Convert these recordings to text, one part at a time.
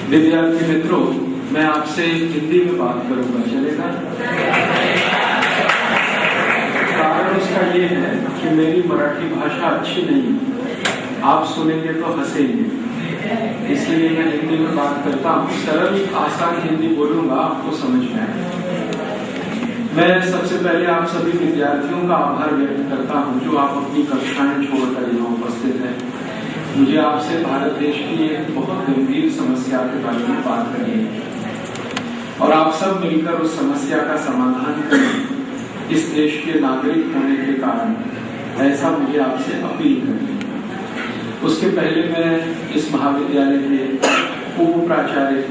विद्यार्थी मित्रों, मैं आपसे हिंदी में बात करूंगा, चलेगा? कारण उसका ये है कि मेरी मराठी भाषा अच्छी नहीं है, आप सुनेंगे तो हंसेंगे, इसलिए मैं हिंदी में बात करता हूँ। सरल आसान हिंदी बोलूंगा, आपको समझ में आएगा। मैं सबसे पहले आप सभी विद्यार्थियों का आभार व्यक्त करता हूँ जो आप अपनी कक्षाएं छोड़कर यहाँ उपस्थित हैं। मुझे आपसे भारत देश की एक बहुत गंभीर समस्या के बारे में बात करनी है और आप सब मिलकर उस समस्या का समाधान करें। इस देश के नागरिक होने के कारण ऐसा मुझे आपसे अपील करनी है। उसके पहले मैं इस महाविद्यालय के उप प्राचार्य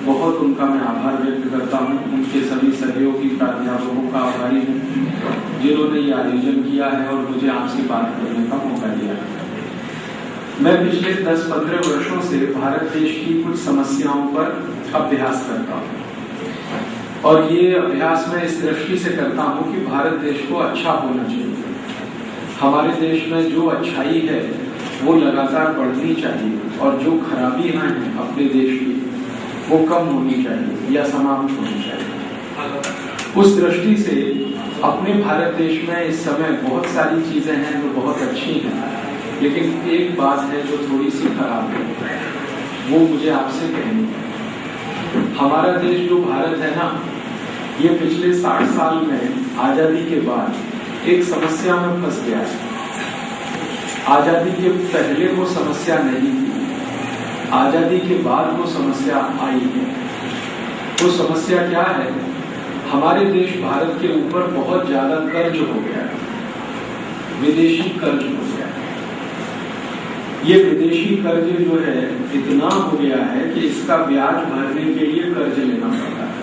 बहुत उनका मैं आभार व्यक्त करता हूँ। उनके सभी सहयोगी प्राध्यापकों का आभारी हूँ जिन्होंने ये आयोजन किया है और मुझे आपसे बात करने का मौका दिया है। मैं पिछले 10-15 वर्षों से भारत देश की कुछ समस्याओं पर अभ्यास करता हूँ और ये अभ्यास मैं इस दृष्टि से करता हूँ कि भारत देश को अच्छा होना चाहिए। हमारे देश में जो अच्छाई है वो लगातार बढ़नी चाहिए और जो खराबियां हैं अपने देश की वो कम होनी चाहिए या समाप्त होनी चाहिए। उस दृष्टि से अपने भारत देश में इस समय बहुत सारी चीजें हैं जो बहुत अच्छी हैं, लेकिन एक बात है जो थोड़ी सी खराब है, वो मुझे आपसे कहनी है। हमारा देश जो भारत है ना, ये पिछले 60 साल में आजादी के बाद एक समस्या में फंस गया है। आजादी के पहले वो समस्या नहीं थी, आजादी के बाद वो समस्या आई है। वो समस्या क्या है? हमारे देश भारत के ऊपर बहुत ज्यादा कर्ज हो गया है, विदेशी कर्ज हो गया है। ये विदेशी कर्ज जो है इतना हो गया है कि इसका ब्याज भरने के लिए कर्ज लेना पड़ता है।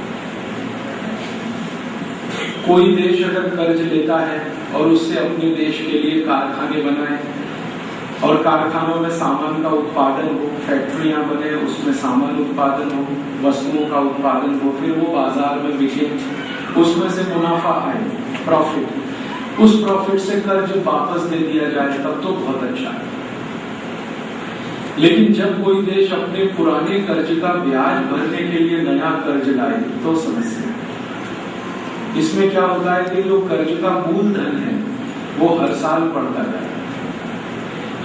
कोई देश अगर कर्ज लेता है और उससे अपने देश के लिए कारखाने बनाए और कारखानों में सामान का उत्पादन हो, फैक्ट्रियां बने, उसमें सामान उत्पादन हो, वस्तुओं का उत्पादन हो, फिर वो बाजार में बिके, उसमें से मुनाफा आए, प्रॉफिट, उस प्रॉफिट से कर्ज वापस दे दिया जाए, तब तो बहुत अच्छा है। लेकिन जब कोई देश अपने पुराने कर्ज का ब्याज भरने के लिए नया कर्ज लाए तो समस्या। इसमें क्या होता है कि जो कर्ज का मूलधन है वो हर साल बढ़ता जाए।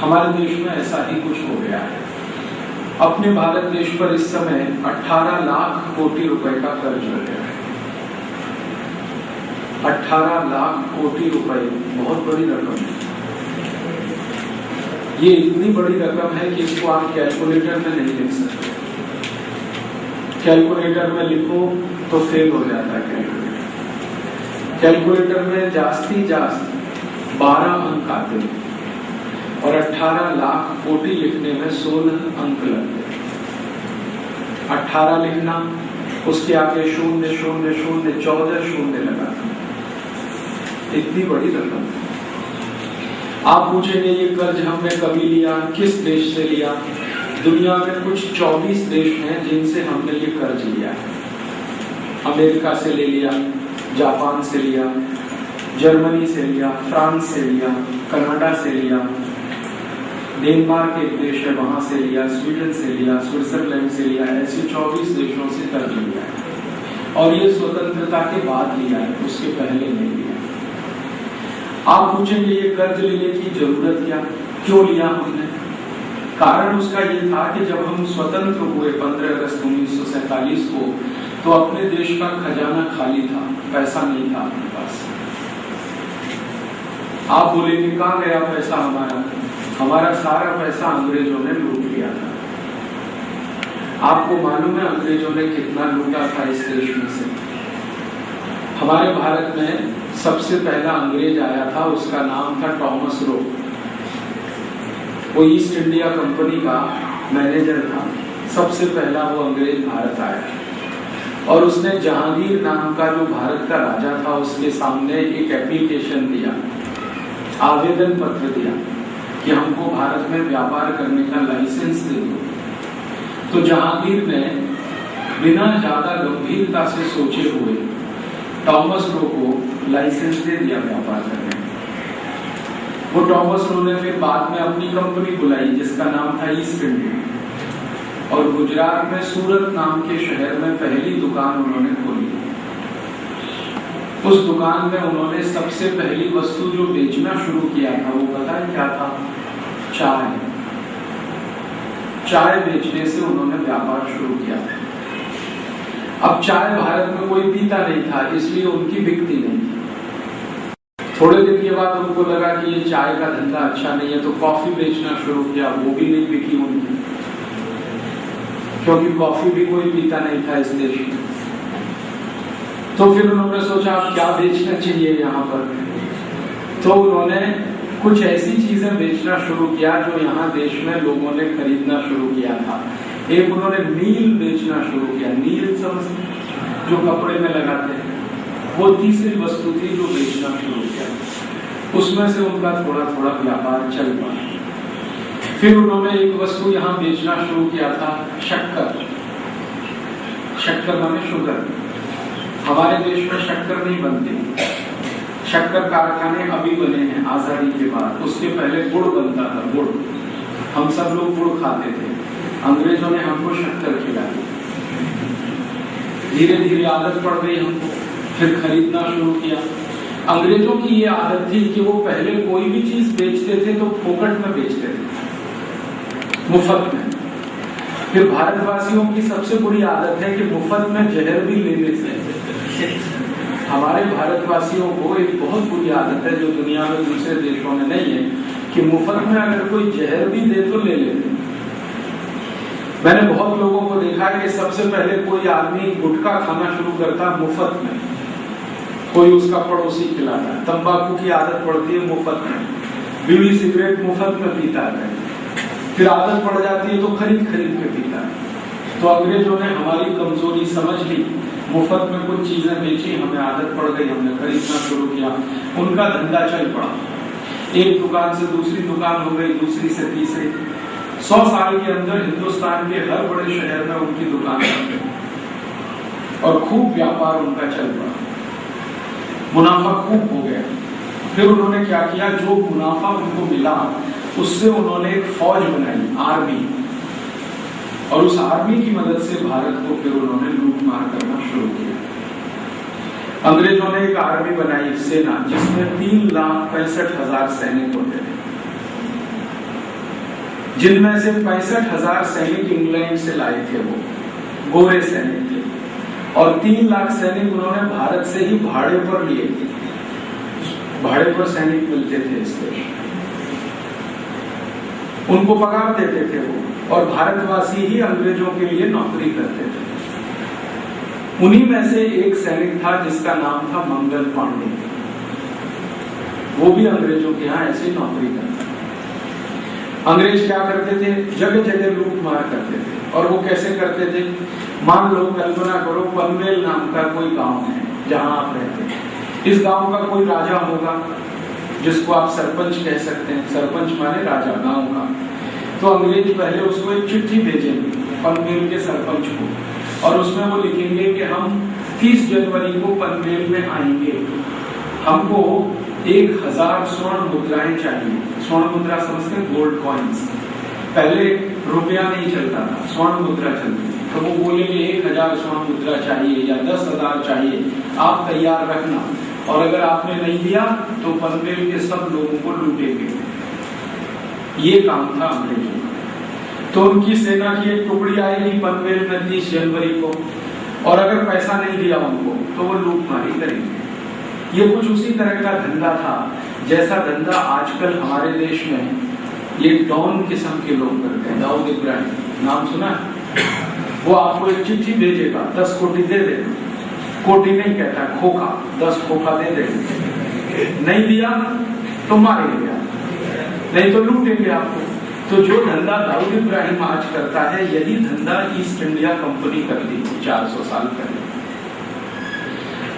हमारे देश में ऐसा ही कुछ हो गया है। अपने भारत देश पर इस समय 18 लाख कोटि रुपए का कर्ज हो गया है। 18 लाख कोटि रुपए बहुत बड़ी रकम है। ये इतनी बड़ी रकम है कि इसको आप कैलकुलेटर में नहीं लिख सकते। कैलकुलेटर में लिखो तो फेल हो जाता है। कैलकुलेटर में जास्ती 12 अंक आते हैं और 18 लाख कोटि लिखने में 16 अंक लगते हैं। 18 लिखना, उसके आगे 0 0 0 14 शून्य लगाना, इतनी बड़ी रकम। आप पूछेंगे ये कर्ज हमने कभी लिया, किस देश से लिया? दुनिया में कुछ 24 देश हैं जिनसे हमने ये कर्ज लिया है। अमेरिका से ले लिया, जापान से लिया, जर्मनी से लिया, फ्रांस से लिया, कनाडा से लिया, डेनमार्क एक देश है वहां से लिया, स्वीडन से लिया, स्विट्जरलैंड से लिया, ऐसे 24 देशों से कर्ज लिया है और ये स्वतंत्रता के बाद लिया है, उसके पहले नहीं लिया। आप पूछेंगे ये कर्ज लेने की जरूरत क्या, क्यों लिया हमने? कारण उसका ये था कि जब हम स्वतंत्र हुए 15 अगस्त 1947 को, तो अपने देश का खजाना खाली था, पैसा नहीं था अपने पास। आप बोलेंगे कहाँ गया पैसा हमारा? हमारा सारा पैसा अंग्रेजों ने लूट लिया था। आपको मालूम है अंग्रेजों ने कितना लूटा था इस देश में से? हमारे भारत में सबसे पहला अंग्रेज आया था, उसका नाम था टॉमस रो। वो ईस्ट इंडिया कंपनी का मैनेजर था। सबसे पहला वो अंग्रेज भारत आया और उसने जहांगीर नाम का जो भारत का राजा था उसके सामने एक एप्लीकेशन दिया, आवेदन पत्र दिया कि हमको भारत में व्यापार करने का लाइसेंस दे दो। तो जहांगीर ने बिना ज्यादा गंभीरता से सोचे हुए टॉमस रो को लाइसेंस दे दिया व्यापार करने। वो टॉमस रो ने फिर बाद में अपनी कंपनी बुलाई जिसका नाम था ईस्ट इंडिया और गुजरात में सूरत नाम के शहर में पहली दुकान उन्होंने खोली। उस दुकान में उन्होंने सबसे पहली वस्तु जो बेचना शुरू किया था वो पता है क्या था? चाय। चाय बेचने से उन्होंने व्यापार शुरू किया था। अब चाय भारत में कोई पीता नहीं था, इसलिए उनकी बिकती नहीं थी। थोड़े दिन के बाद उनको लगा कि ये चाय का धंधा अच्छा नहीं है, तो कॉफी बेचना शुरू किया, वो भी नहीं बिकी उनकी, क्योंकि कॉफी भी कोई पीता नहीं था इस देश में। तो फिर उन्होंने सोचा अब क्या बेचना चाहिए यहाँ पर, तो उन्होंने कुछ ऐसी चीजें बेचना शुरू किया जो यहाँ देश में लोगों ने खरीदना शुरू किया था। एक उन्होंने नील बेचना शुरू किया। नील समझते, जो कपड़े में लगाते हैं, वो तीसरी वस्तु थी जो बेचना शुरू किया। उसमें से उनका थोड़ा थोड़ा व्यापार चल पड़ा। फिर उन्होंने एक वस्तु यहाँ बेचना शुरू किया था, शक्कर। शक्कर माने शुगर। हमारे देश में शक्कर नहीं बनती। शक्कर कारखाने अभी बने हैं आजादी के बाद, उसके पहले गुड़ बनता था। गुड़, हम सब लोग गुड़ खाते थे। अंग्रेजों ने हमको शक्कर खिलाई, धीरे धीरे आदत पड़ गई हमको, फिर खरीदना शुरू किया। अंग्रेजों की ये आदत थी कि वो पहले कोई भी चीज बेचते थे तो फोकट में बेचते थे, मुफ्त में। फिर भारतवासियों की सबसे बुरी आदत है कि मुफ्त में जहर भी लेने से। हमारे भारतवासियों को एक बहुत बुरी आदत है जो दुनिया में दूसरे देशों में नहीं है, कि मुफ्त में अगर कोई जहर भी दे तो ले लेते। मैंने बहुत लोगों को देखा है कि सबसे पहले कोई आदमी गुटखा खाना शुरू करता मुफ्त में, कोई उसका पड़ोसी खिलाता है। तंबाकू की आदत पड़ती है मुफ्त में, बीड़ी सिगरेट मुफ्त में पीता है, फिर आदत पड़ जाती है तो खरीद खरीद के पीता है। तो अंग्रेजों ने हमारी कमजोरी समझ ली, मुफ्त में कुछ चीजें बेची, हमें आदत पड़ गई, हमने खरीदना शुरू किया, उनका धंधा चल पड़ा। एक दुकान से दूसरी दुकान हो गई, दूसरी से तीसरी। 100 साल के अंदर हिंदुस्तान के हर बड़े शहर में उनकी दुकान बन गई और खूब व्यापार उनका चल पड़ा, मुनाफा खूब हो गया। फिर उन्होंने क्या किया, जो मुनाफा उनको मिला उससे उन्होंने एक फौज बनाई, आर्मी, और उस आर्मी की मदद से भारत को फिर उन्होंने लूटमार करना शुरू किया। अंग्रेजों ने एक आर्मी बनाई, सेना, जिसमें 3,65,000 सैनिक होते थे, जिनमें से 65,000 सैनिक इंग्लैंड से लाए थे, वो गोरे सैनिक थे, और 3 लाख सैनिक उन्होंने भारत से ही भाड़े पर लिए थे। भाड़े पर सैनिक मिलते थे इस देश, उनको पगार देते थे वो, और भारतवासी ही अंग्रेजों के लिए नौकरी करते थे। उन्हीं में से एक सैनिक था जिसका नाम था मंगल पांडे, वो भी अंग्रेजों के यहाँ ऐसे नौकरी करता था। अंग्रेज क्या करते थे, जगह जगह लूट मार करते थे। और वो कैसे करते थे, मान लो, कल्पना करो, पनवेल नाम का कोई गांव है जहां आप रहते हैं। इस गांव का कोई राजा होगा जिसको आप सरपंच कह सकते हैं, सरपंच माने राजा गांव का। तो अंग्रेज पहले उसको एक चिट्ठी भेजेंगे पनवेल के सरपंच को, और उसमें वो लिखेंगे कि हम 30 जनवरी को पनवेल में आएंगे, हमको 1000 स्वर्ण मुद्राएं चाहिए। स्वर्ण मुद्रा समझते हैं, गोल्ड कॉइन्स। पहले रुपया नहीं चलता था, स्वर्ण मुद्रा चलती थी। तो वो बोलेंगे 1000 स्वर्ण मुद्रा चाहिए या 10,000 चाहिए, आप तैयार रखना, और अगर आपने नहीं दिया तो पनवेल के सब लोगों को लूटेंगे। ये काम था अंग्रेजों का। तो उनकी सेना की एक टुकड़ी आएगी पनवेल में 30 जनवरी को, और अगर पैसा नहीं दिया उनको तो वो लूटमारी करेंगे। ये कुछ उसी तरह का धंधा था जैसा धंधा आजकल हमारे देश में ये डॉन किस्म के लोग करते हैं। दाऊद इब्राहिम नाम सुना है? वो आपको एक चिट्ठी भेजेगा, 10 कोटी दे देना, कोटी नहीं कहता, खोखा, 10 खोखा दे देना, नहीं दिया तो मारेंगे, नहीं तो लूटेंगे आपको। तो जो धंधा दाऊद इब्राहिम आज करता है, यही धंधा ईस्ट इंडिया कंपनी करती थी 400 साल पहले।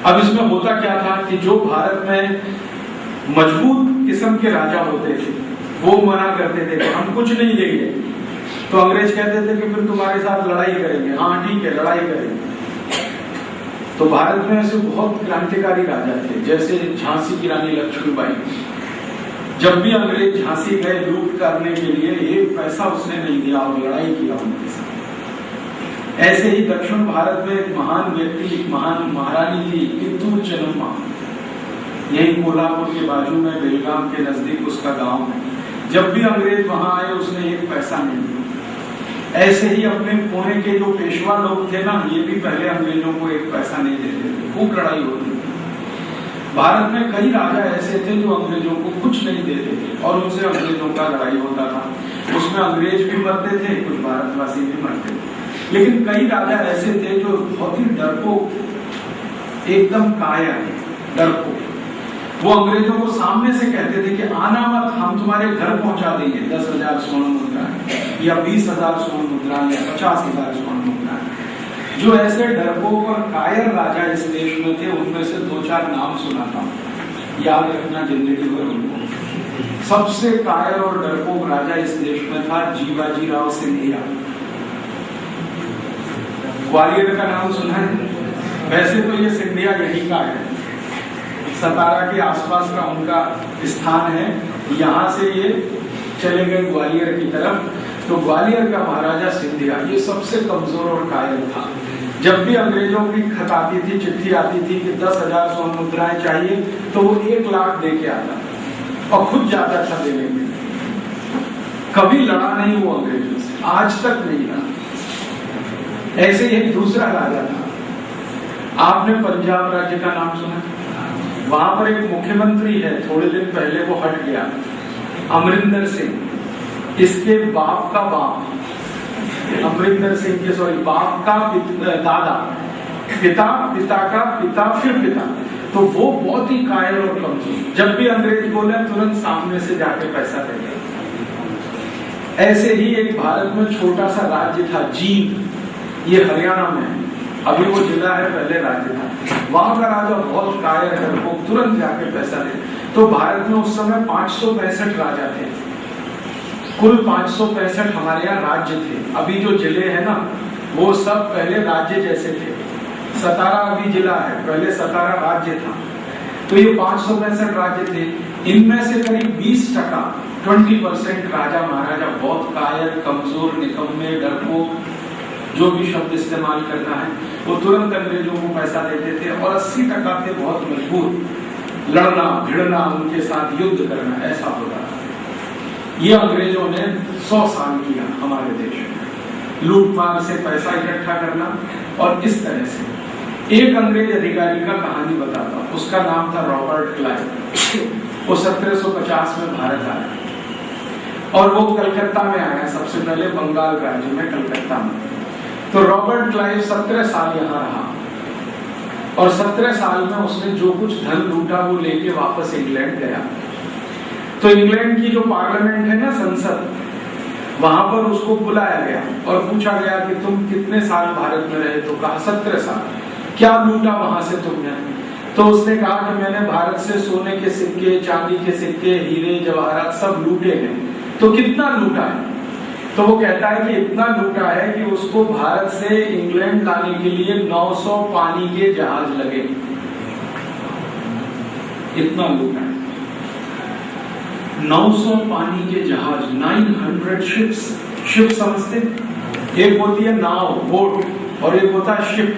अब इसमें होता क्या था कि जो भारत में मजबूत किस्म के राजा होते थे वो मना करते थे कि हम कुछ नहीं देंगे। तो अंग्रेज कहते थे कि फिर तुम्हारे साथ लड़ाई करेंगे। हाँ ठीक है, लड़ाई करेंगे। तो भारत में ऐसे बहुत क्रांतिकारी राजा थे, जैसे झांसी की रानी लक्ष्मीबाई। जब भी अंग्रेज झांसी गए लूट करने के लिए, एक पैसा उसने नहीं दिया और लड़ाई किया उनके साथ। ऐसे ही दक्षिण भारत में एक महान व्यक्ति, एक महान महारानी थी, कित्तूर चेन्नम्मा। यही कोल्हापुर के बाजू में बेलगाम के नजदीक उसका गांव है। जब भी अंग्रेज वहां आए उसने एक पैसा नहीं दिया। ऐसे ही अपने पुणे के जो पेशवा लोग थे ना, ये भी पहले अंग्रेजों को एक पैसा नहीं देते थे। खूब लड़ाई होती थी। भारत में कई राजा ऐसे थे जो अंग्रेजों को कुछ नहीं देते थे और उनसे अंग्रेजों का लड़ाई होता था। उसमें अंग्रेज भी मरते थे, कुछ भारतवासी भी मरते थे। लेकिन कई राजा ऐसे थे जो बहुत ही डरपोक, एकदम कायर, डरपोक। वो अंग्रेजों को सामने से कहते थे कि आना मत, हम तुम्हारे घर पहुंचा देंगे 10,000 स्वर्ण मुद्राएं या 20,000 स्वर्ण मुद्राएं या 50,000 स्वर्ण मुद्राएं। जो ऐसे डरपोक और कायर राजा इस देश में थे, उनमें से 2-4 नाम सुनाता हूं, याद रखना जिंदगी भर उनको। सबसे कायर और डरपोक राजा इस देश में था जीवाजीराव सिंधिया। ग्वालियर का नाम सुना है? वैसे तो ये सिंधिया यही का है, सतारा के आसपास का उनका स्थान है। यहाँ से ये चले गए ग्वालियर की तरफ। तो ग्वालियर का महाराजा सिंधिया ये सबसे कमजोर और कायर था। जब भी अंग्रेजों की खत आती थी, चिट्ठी आती थी कि 10,000 स्वर्ण मुद्राएं चाहिए, तो वो 1 लाख दे के आता और खुद जाता था देने में। कभी लड़ा नहीं वो अंग्रेजों से, आज तक नहीं लड़ा। ऐसे ही एक दूसरा राजा था, आपने पंजाब राज्य का नाम सुना? वहां पर एक मुख्यमंत्री है, थोड़े दिन पहले वो हट गया, अमरिंदर सिंह। इसके बाप का बाप, अमरिंदर सिंह के बाप का दादा, पिता, पिता का पिता, फिर पिता। तो वो बहुत ही कायर और कमजोर। जब भी अंग्रेज बोले तुरंत सामने से जाके पैसा दे दिया। ऐसे ही एक भारत में छोटा सा राज्य था जींद, ये हरियाणा में है, अभी वो जिला है, पहले राज्य था। वहां का राजा बहुत कायर है, वो तुरंत जाके पैसा दे। तो भारत में उस समय 565 राजा थे, कुल 565 हमारे यहाँ राज्य थे। अभी जो जिले हैं ना, वो सब पहले राज्य जैसे थे। सतारा अभी जिला है, पहले सतारा राज्य था। तो ये 565 राज्य थे। इनमें से करीब 20%, 20% राजा महाराजा बहुत कायर, कमजोर, निकम्मे, डरपोक, जो भी शब्द इस्तेमाल करना है, वो तुरंत अंग्रेजों को पैसा देते थे। और 80% थे बहुत मजबूत, लड़ना भिड़ना, उनके साथ युद्ध करना, ऐसा होता था। ये अंग्रेजों ने 100 साल किया हमारे देश में, लूटमार से पैसा इकट्ठा करना। और इस तरह से एक अंग्रेज अधिकारी का कहानी बताता हूं, उसका नाम था रॉबर्ट क्लाइव। वो 1750 में भारत आया और वो कलकत्ता में आया, सबसे पहले बंगाल राज्य में, कलकत्ता में। तो रॉबर्ट क्लाइव 17 साल यहाँ रहा और 17 साल में उसने जो कुछ धन लूटा वो लेके वापस इंग्लैंड गया। तो इंग्लैंड की जो पार्लियामेंट है ना, संसद, वहां पर उसको बुलाया गया और पूछा गया कि तुम कितने साल भारत में रहे? तो कहा 17 साल। क्या लूटा वहां से तुमने? तो उसने कहा कि मैंने भारत से सोने के सिक्के, चांदी के सिक्के, हीरे जवाहरात सब लूटे हैं। तो कितना लूटा है? तो वो कहता है कि इतना लूटा है कि उसको भारत से इंग्लैंड लाने के लिए 900 पानी के जहाज लगे। इतना लूटा है, 900 पानी के जहाज, 900 शिप्स। शिप समझते? एक होती है नाव, बोट, और एक होता है शिप।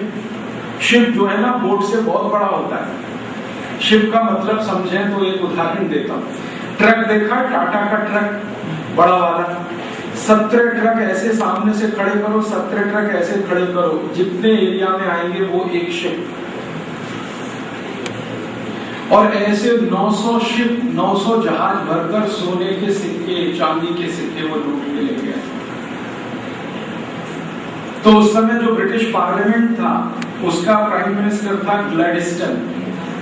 शिप जो है ना, बोट से बहुत बड़ा होता है। शिप का मतलब समझें तो एक उदाहरण देता हूं। ट्रक देखा, टाटा का ट्रक बड़ा वाला, 17 ट्रक ऐसे सामने से खड़े करो, 17 ट्रक ऐसे खड़े करो, जितने एरिया में आएंगे वो एक शिप। और ऐसे 900 शिप, 900 जहाज भरकर सोने के सिक्के, चांदी के सिक्के वो लूट के ले गए। तो उस समय जो ब्रिटिश पार्लियामेंट था, उसका प्राइम मिनिस्टर था ग्लैडस्टन।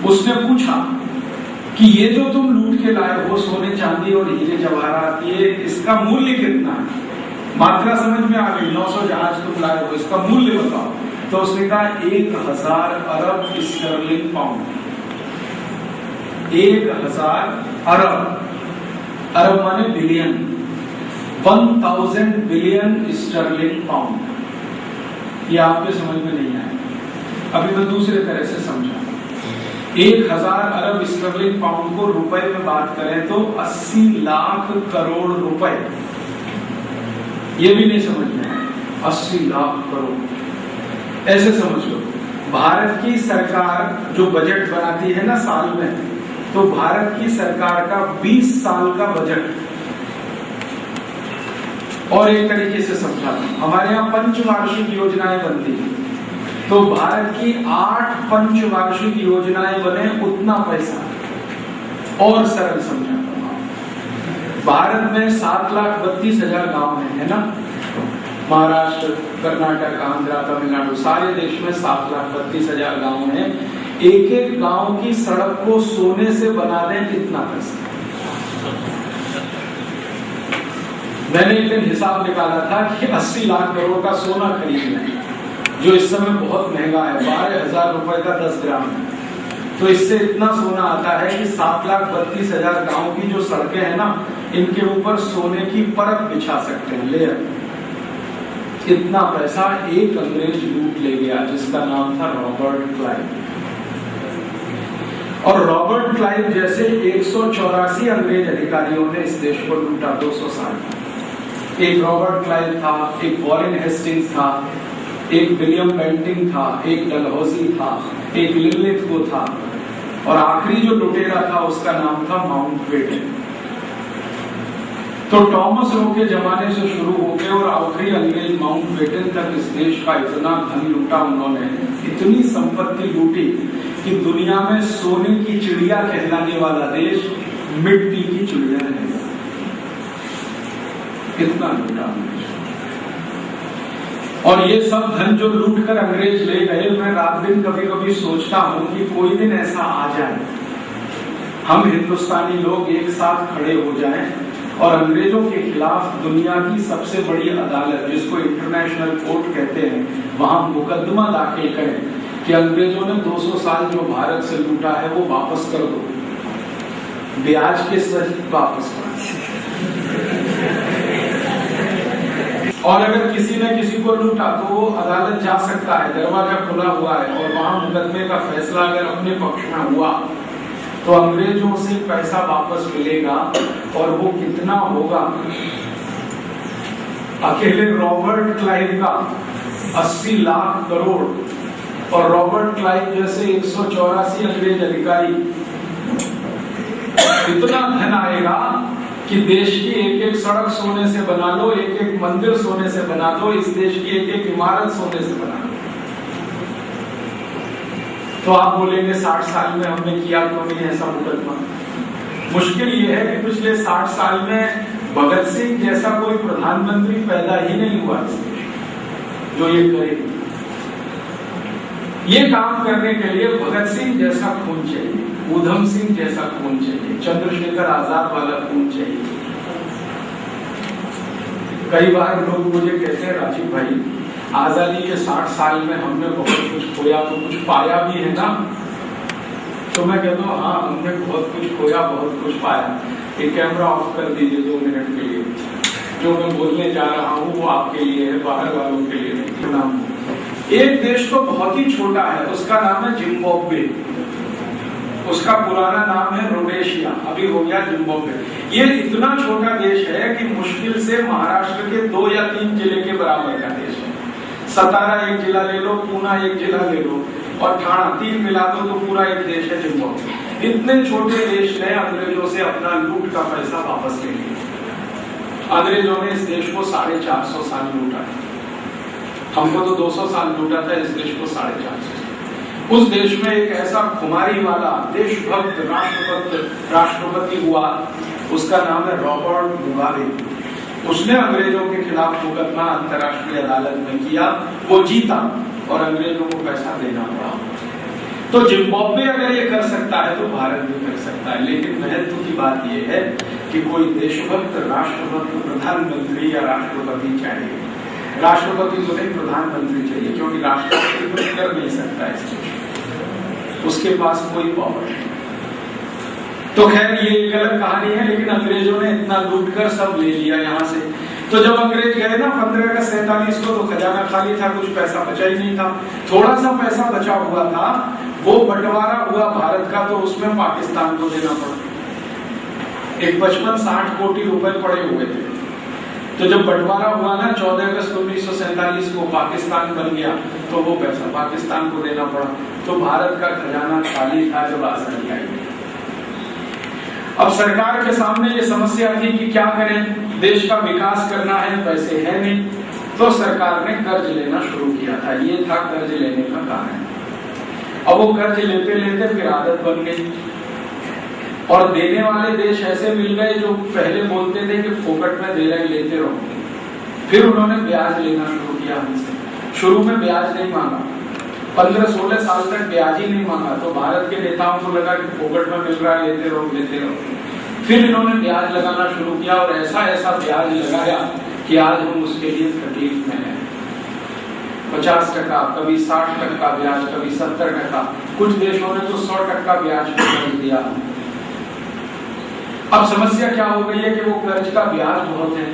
उसने पूछा कि ये जो तुम लूट के लाए हो सोने चांदी और हीरे जवाहरात, ये इसका मूल्य कितना है? मात्रा समझ में आ गई, 900 जहाज तुम लाए हो, इसका मूल्य बताओ। तो उसने कहा 1000 अरब स्टर्लिंग पाउंड। 1000 अरब, अरब माने बिलियन, 1000 बिलियन स्टर्लिंग पाउंड। ये आपके समझ में नहीं आया, अभी मैं दूसरे तरह से समझा। 1000 अरब स्टर्लिंग पाउंड को रुपए में बात करें तो 80 लाख करोड़ रुपए। ये भी नहीं समझ में आया, 80 लाख करोड़। ऐसे समझ लो, भारत की सरकार जो बजट बनाती है ना साल में, तो भारत की सरकार का 20 साल का बजट, और एक तरीके से समझा, हमारे यहाँ पंचवार्षिक योजनाएं बनती है, तो भारत की 8 पंचवार्षिक योजनाएं बने उतना पैसा। और सरल समझाता हूं, भारत में 7,32,000 गांव है ना, महाराष्ट्र, कर्नाटक, आंध्र, तमिलनाडु, सारे देश में 7,32,000 गांव हैं। एक एक गांव की सड़क को सोने से बना दें कितना पैसा। मैंने एक दिन हिसाब निकाला था कि 80 लाख करोड़ का सोना खरीदना है, जो इस समय बहुत महंगा है, 12,000 रुपए का 10 ग्राम है। तो इससे इतना सोना आता है कि 7,32,000 गांव की जो सड़कें हैं ना, इनके ऊपर सोने की परत बिछा सकते हैं, लेयर। इतना पैसा एक अंग्रेज लूट ले गया, जिसका नाम था रॉबर्ट क्लाइव। और रॉबर्ट क्लाइव जैसे 184 अंग्रेज अधिकारियों ने इस देश को लूटा 200 साल। एक रॉबर्ट क्लाइव था, एक वॉरेन हेस्टिंग्स था, एक विलियम बेंटिंग था, एक डलहौजी था, एक लिलिथगो था, और आखिरी जो लुटेरा था उसका नाम था माउंटबेटन। तो टॉमस रो के जमाने से शुरू होकर और आखिरी अंग्रेज माउंटबेटन तक इस देश का इतना धन लूटा उन्होंने, इतनी संपत्ति लूटी कि दुनिया में सोने की चिड़िया कहलाने वाला देश मिट्टी की चिड़िया रह गया। इतना लूटा अंग्रेज। और ये सब धन जो लूट कर अंग्रेज ले गए, मैं रात दिन कभी कभी सोचता हूं कि कोई दिन ऐसा आ जाए, हम हिंदुस्तानी लोग एक साथ खड़े हो जाएं और अंग्रेजों के खिलाफ दुनिया की सबसे बड़ी अदालत, जिसको इंटरनेशनल कोर्ट कहते हैं, वहां मुकदमा दाखिल करें कि अंग्रेजों ने 200 साल जो भारत से लूटा है वो वापस कर दो, ब्याज के सहित वापस कर। और अगर किसी ने किसी को लूटा तो वो अदालत जा सकता है, दरवाजा खुला हुआ है, और वहां मुकदमे का फैसला अगर अपने पक्ष में हुआ तो अंग्रेजों से पैसा वापस मिलेगा। और वो कितना होगा? अकेले रॉबर्ट क्लाइव का 80 लाख करोड़, और रॉबर्ट क्लाइव जैसे 184 अंग्रेज अधिकारी, इतना धन आएगा कि देश की एक एक सड़क सोने से बना लो, एक एक मंदिर सोने से बना दो, इस देश की एक एक इमारत सोने से बना लो। तो आप बोलेंगे 60 साल में हमने किया क्यों नहीं ऐसा मुकदमा? मुश्किल ये है कि पिछले 60 साल में भगत सिंह जैसा कोई प्रधानमंत्री पैदा ही नहीं हुआ जो ये करे। ये काम करने के लिए भगत सिंह जैसा खून चाहिए, ऊधम सिंह जैसा खून चाहिए, चंद्रशेखर आजाद वाला खून चाहिए। कई बार लोग मुझे कहते हैं, राजीव भाई, आजादी के 60 साल में हमने बहुत कुछ खोया तो कुछ पाया भी है ना? तो मैं कहता हूँ, हाँ, हमने बहुत कुछ खोया, बहुत कुछ पाया। ये कैमरा ऑफ कर दीजिए 2 मिनट के लिए। जो मैं बोलने जा रहा हूँ वो आपके लिए है, बाहर वालों के लिए नहीं। नाम एक देश तो बहुत ही छोटा है, उसका नाम है जिम्बाब्वे। उसका पुराना नाम है रोडेशिया, अभी हो गया जिम्बाब्वे। ये इतना छोटा देश है कि मुश्किल से महाराष्ट्र के 2 या 3 जिले के बराबर का देश है। सतारा एक जिला ले लो, पूना एक जिला ले लो, और ठाणा, 3 मिला दो तो पूरा एक देश है जिम्बाब्वे। इतने छोटे देश ने अंग्रेजों से अपना लूट का पैसा वापस ले लिया। अंग्रेजों ने इस देश को 450 साल लूटा है। हमको तो 200 साल लूटा था, इस देश को 450। उस देश में एक ऐसा खुमारी वाला देशभक्त राष्ट्रपति हुआ, उसका नाम है रॉबर्ट मुगाबे। उसने अंग्रेजों के खिलाफ मुकदमा अंतर्राष्ट्रीय अदालत में किया, वो जीता और अंग्रेजों को पैसा देना पड़ा। तो जिम्बाब्वे अगर ये कर सकता है तो भारत भी कर सकता है। लेकिन महत्व की बात यह है कि कोई देशभक्त राष्ट्रभक्त प्रधानमंत्री या राष्ट्रपति चाहिए। राष्ट्रपति तो नहीं, प्रधानमंत्री चाहिए, क्योंकि राष्ट्रपति कुछ कर नहीं सकता इस देश, उसके पास कोई पावर नहीं। तो खैर ये एक अलग कहानी है, लेकिन अंग्रेजों ने इतना लूट कर सब ले लिया यहाँ से। तो जब अंग्रेज गए ना 15 अगस्त 47 को, तो खजाना खाली था, कुछ पैसा बचा ही नहीं था। थोड़ा सा पैसा बचा हुआ था, वो बंटवारा हुआ भारत का, तो उसमें पाकिस्तान को देना पड़ा। एक 55-60 कोटी रुपए पड़े हुए थे। तो जब बंटवारा हुआ ना 14 अगस्त 1947 को पाकिस्तान बन गया, तो वो पैसा पाकिस्तान को देना पड़ा। तो भारत का खजाना खाली था जब आजादी आई। अब सरकार के सामने ये समस्या थी कि क्या करें, देश का विकास करना है, पैसे है नहीं, तो सरकार ने कर्ज लेना शुरू किया था। ये था कर्ज लेने का कारण। अब वो कर्ज लेते लेते फिर आदत बन गई, और देने वाले देश ऐसे मिल गए जो पहले बोलते थे कि फोकट में दे रहे, लेते रहो। फिर उन्होंने ब्याज लेना शुरू किया हमसे। शुरू में ब्याज नहीं मांगा, 15-16 साल तक ब्याज ही नहीं मांगा, तो भारत के नेताओं को लगा कि फोकट में मिल रहा है, लेते रहो लेते रहो। फिर इन्होंने ब्याज लगाना शुरू किया, और ऐसा ऐसा ब्याज लगाया कि आज हम उसके लिए तकलीफ में हैं। 50%, कभी 60% ब्याज, कभी 70%, कुछ देशों ने तो 100% ब्याज पर दिया। अब समस्या क्या हो गई है कि वो कर्ज का ब्याज बहुत है।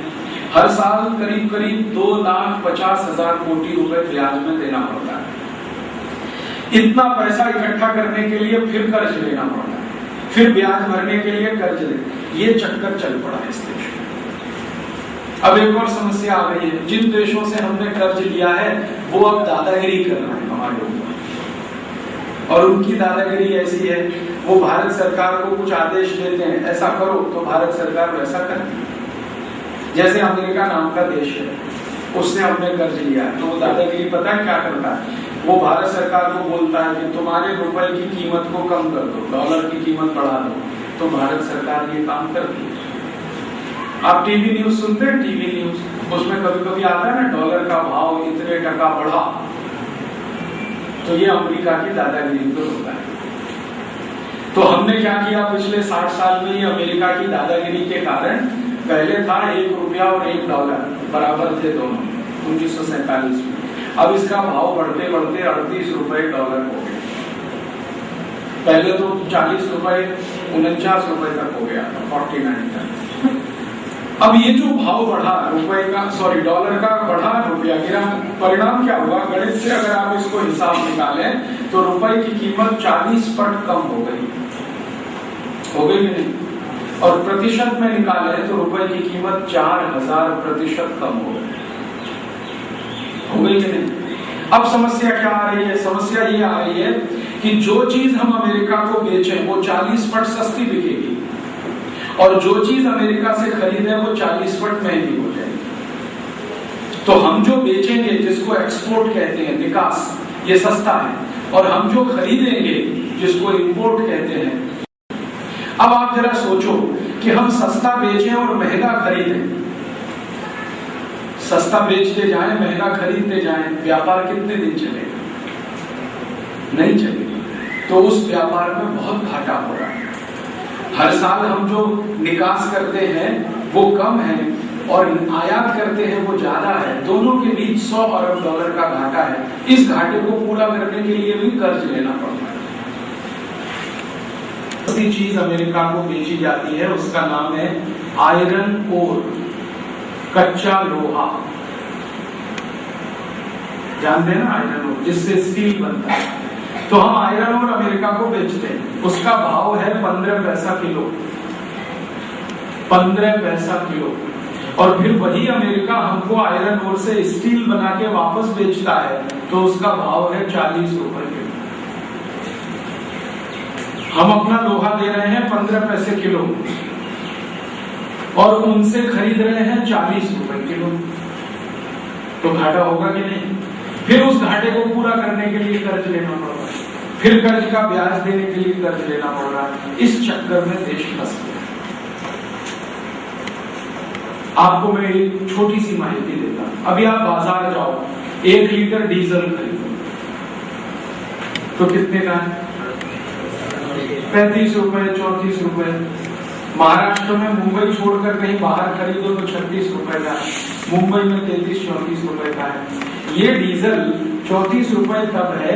हर साल करीब करीब 2,50,000 कोटी रुपए ब्याज में देना पड़ता है। इतना पैसा इकट्ठा करने के लिए फिर कर्ज लेना पड़ता है, फिर ब्याज भरने के लिए कर्ज ले, ये चक्कर चल पड़ा इस देश में। अब एक और समस्या आ गई है, जिन देशों से हमने कर्ज लिया है वो अब दादागिरी कर रहे हैं हमारे ऊपर, और उनकी दादागिरी ऐसी है, वो भारत सरकार को कुछ आदेश देते हैं, ऐसा करो, तो भारत सरकार वैसा करती है। जैसे अमेरिका नाम का देश है, उससे हमने कर्ज लिया है, तो वो दादागिरी पता है क्या करता है, वो भारत सरकार को बोलता है कि तुम्हारे रुपए की कीमत को कम कर दो, डॉलर की कीमत बढ़ा दो, तो भारत सरकार ये काम करती है। आप टीवी न्यूज सुनते हैं, टीवी न्यूज, उसमें कभी कभी आता है ना, डॉलर का भाव इतने टका बढ़ा, तो ये अमेरिका की दादागिरी को होता है। तो हमने क्या किया पिछले 60 साल में, ये अमेरिका की दादागिरी के कारण, पहले था 1 रुपया और 1 डॉलर बराबर थे दोनों 1947 में, अब इसका भाव बढ़ते बढ़ते 38 रुपए डॉलर हो गया। पहले तो 40 रुपए 49 रुपए तक हो गया था, 49 तक। अब ये जो भाव बढ़ा रुपए का, सॉरी डॉलर का बढ़ा, रुपया गिरा, परिणाम क्या हुआ, गणित से अगर आप इसको हिसाब निकालें तो रुपए की कीमत 40 पट कम हो गई कि नहीं, और प्रतिशत में निकाले तो रुपए की कीमत 4000% कम हो गई कि नहीं। अब समस्या क्या आ रही है, समस्या ये आ रही है कि जो चीज हम अमेरिका को बेचें वो 40 पट सस्ती बिकेगी, और जो चीज अमेरिका से खरीदें वो 40 पट महंगी हो जाएगी। तो हम जो बेचेंगे, जिसको एक्सपोर्ट कहते हैं, निकास, ये सस्ता है, और हम जो खरीदेंगे, जिसको इंपोर्ट कहते हैं। अब आप जरा सोचो कि हम सस्ता बेचें और महंगा खरीदें, सस्ता बेचते जाएं, महंगा खरीदते जाएं, व्यापार कितने दिन चलेगा? नहीं चलेगा। तो उस व्यापार में बहुत घाटा हो रहा है। हर साल हम जो निकास करते हैं वो कम है, और आयात करते हैं वो ज्यादा है, दोनों के बीच 100 अरब डॉलर का घाटा है। इस घाटे को पूरा करने के लिए भी कर्ज लेना पड़ता है। दूसरी चीज अमेरिका को बेची जाती है, उसका नाम है आयरन ओर, कच्चा लोहा। जानते हैं ना आयरन ओर, जिससे स्टील बनता है। तो हम आयरन ओर अमेरिका को बेचते हैं, उसका भाव है 15 पैसा किलो, 15 पैसा किलो। और फिर वही अमेरिका हमको आयरन ओर से स्टील बना के वापस बेचता है, तो उसका भाव है 40 रुपए किलो। हम अपना लोहा दे रहे हैं 15 पैसे किलो, और उनसे खरीद रहे हैं 40 रुपए किलो, तो घाटा होगा कि नहीं? फिर उस घाटे को पूरा करने के लिए कर्ज लेना पड़ रहा है, फिर कर्ज का ब्याज देने के लिए कर्ज लेना पड़ रहा है। इस चक्कर में देश फंस गया। आपको मैं एक छोटी सी माहिती देता हूं। अभी आप बाजार जाओ, 1 लीटर डीजल खरीदो तो कितने का है? 35 रुपए, 34 रुपए। महाराष्ट्र में मुंबई छोड़कर कहीं बाहर खरीदो तो 36 रुपए का है, मुंबई में 33-34 रुपए का है। ये डीजल 34 रुपए तब है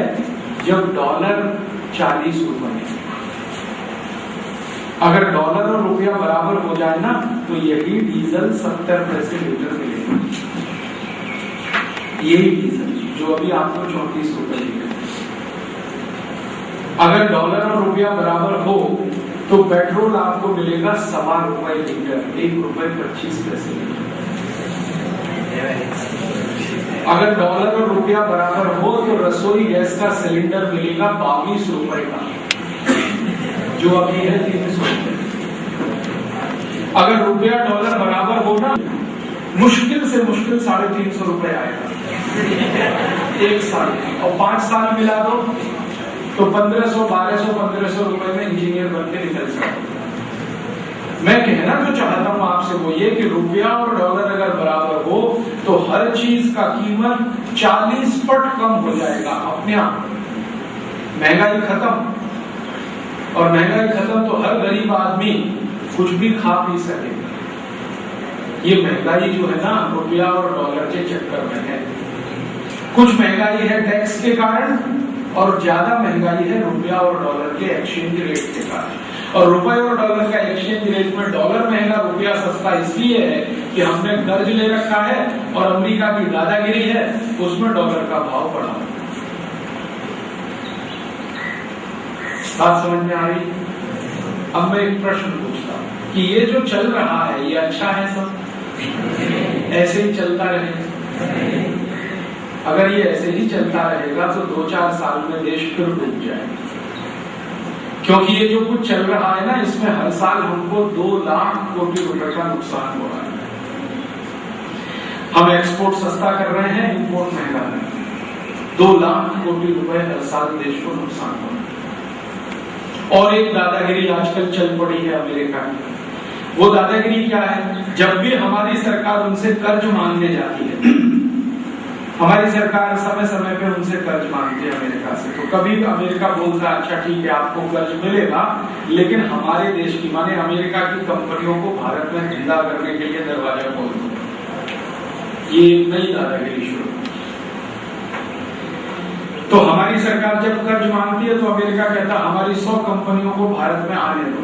जब डॉलर 40 रुपए है। अगर डॉलर और रुपया बराबर हो जाए ना, तो यही डीजल 70 पैसे लीटर मिलेगा। यही डीजल जो अभी आपको 34 रुपए मिलेगा। अगर डॉलर और रुपया बराबर हो तो पेट्रोल आपको मिलेगा 1.25 रुपए लीटर, 1 रुपए 25 पैसे लीटर। अगर डॉलर और रुपया बराबर हो तो रसोई गैस का सिलेंडर मिलेगा 22 रुपए का, जो अभी है 300 रुपए। अगर रुपया डॉलर बराबर हो ना, मुश्किल से मुश्किल 350 रुपए आएगा एक साल, और 5 साल मिला दो तो 1500, 1200, 1500 रुपए में इंजीनियर बन के निकल सकते। मैं कहना जो चाहता हूं आपसे वो ये कि रुपया और डॉलर अगर बराबर हो तो हर चीज का कीमत 40 पट कम हो जाएगा अपने आप। महंगाई खत्म, और महंगाई खत्म तो हर गरीब आदमी कुछ भी खा पी सकेगा। ये महंगाई जो है ना, रुपया और डॉलर के चक्कर में है। कुछ महंगाई है टैक्स के कारण, और ज्यादा महंगाई है रुपया और डॉलर के एक्सचेंज रेट के कारण। और रुपए और डॉलर का एक्सचेंज रेट में डॉलर महंगा, रुपया सस्ता इसलिए है कि हमने कर्ज ले रखा है और अमेरिका की दादागिरी है, उसमें डॉलर का भाव बढ़ा। बात समझ में आ रही? अब मैं एक प्रश्न पूछता हूं कि ये जो चल रहा है ये अच्छा है सब? ऐसे ही चलता रहे? अगर ये ऐसे ही चलता रहेगा तो 2-4 साल में देश फिर डूब जाएगा। क्योंकि ये जो कुछ चल रहा है ना, इसमें हर साल हमको 2 लाख कोटी रुपए का नुकसान हो रहा है। हम एक्सपोर्ट सस्ता कर रहे हैं, इंपोर्ट महंगा कर रहे हैं। 2 लाख कोटी रुपए हर साल देश को नुकसान हो रहा है। और एक दादागिरी आजकल चल पड़ी है अमेरिका की। वो दादागिरी क्या है? जब भी हमारी सरकार उनसे कर्ज मांगने जाती है, हमारी सरकार समय समय पे उनसे कर्ज मांगती है अमेरिका से, तो कभी अमेरिका बोलता है अच्छा ठीक है आपको कर्ज मिलेगा, लेकिन हमारे देश की माने अमेरिका की कंपनियों को भारत में धंधा करने के लिए दरवाजा खोल दो। ये एक नई दादागिरी शुरू। तो हमारी सरकार जब कर्ज मांगती है तो अमेरिका कहता हमारी 100 कंपनियों को भारत में आने दो।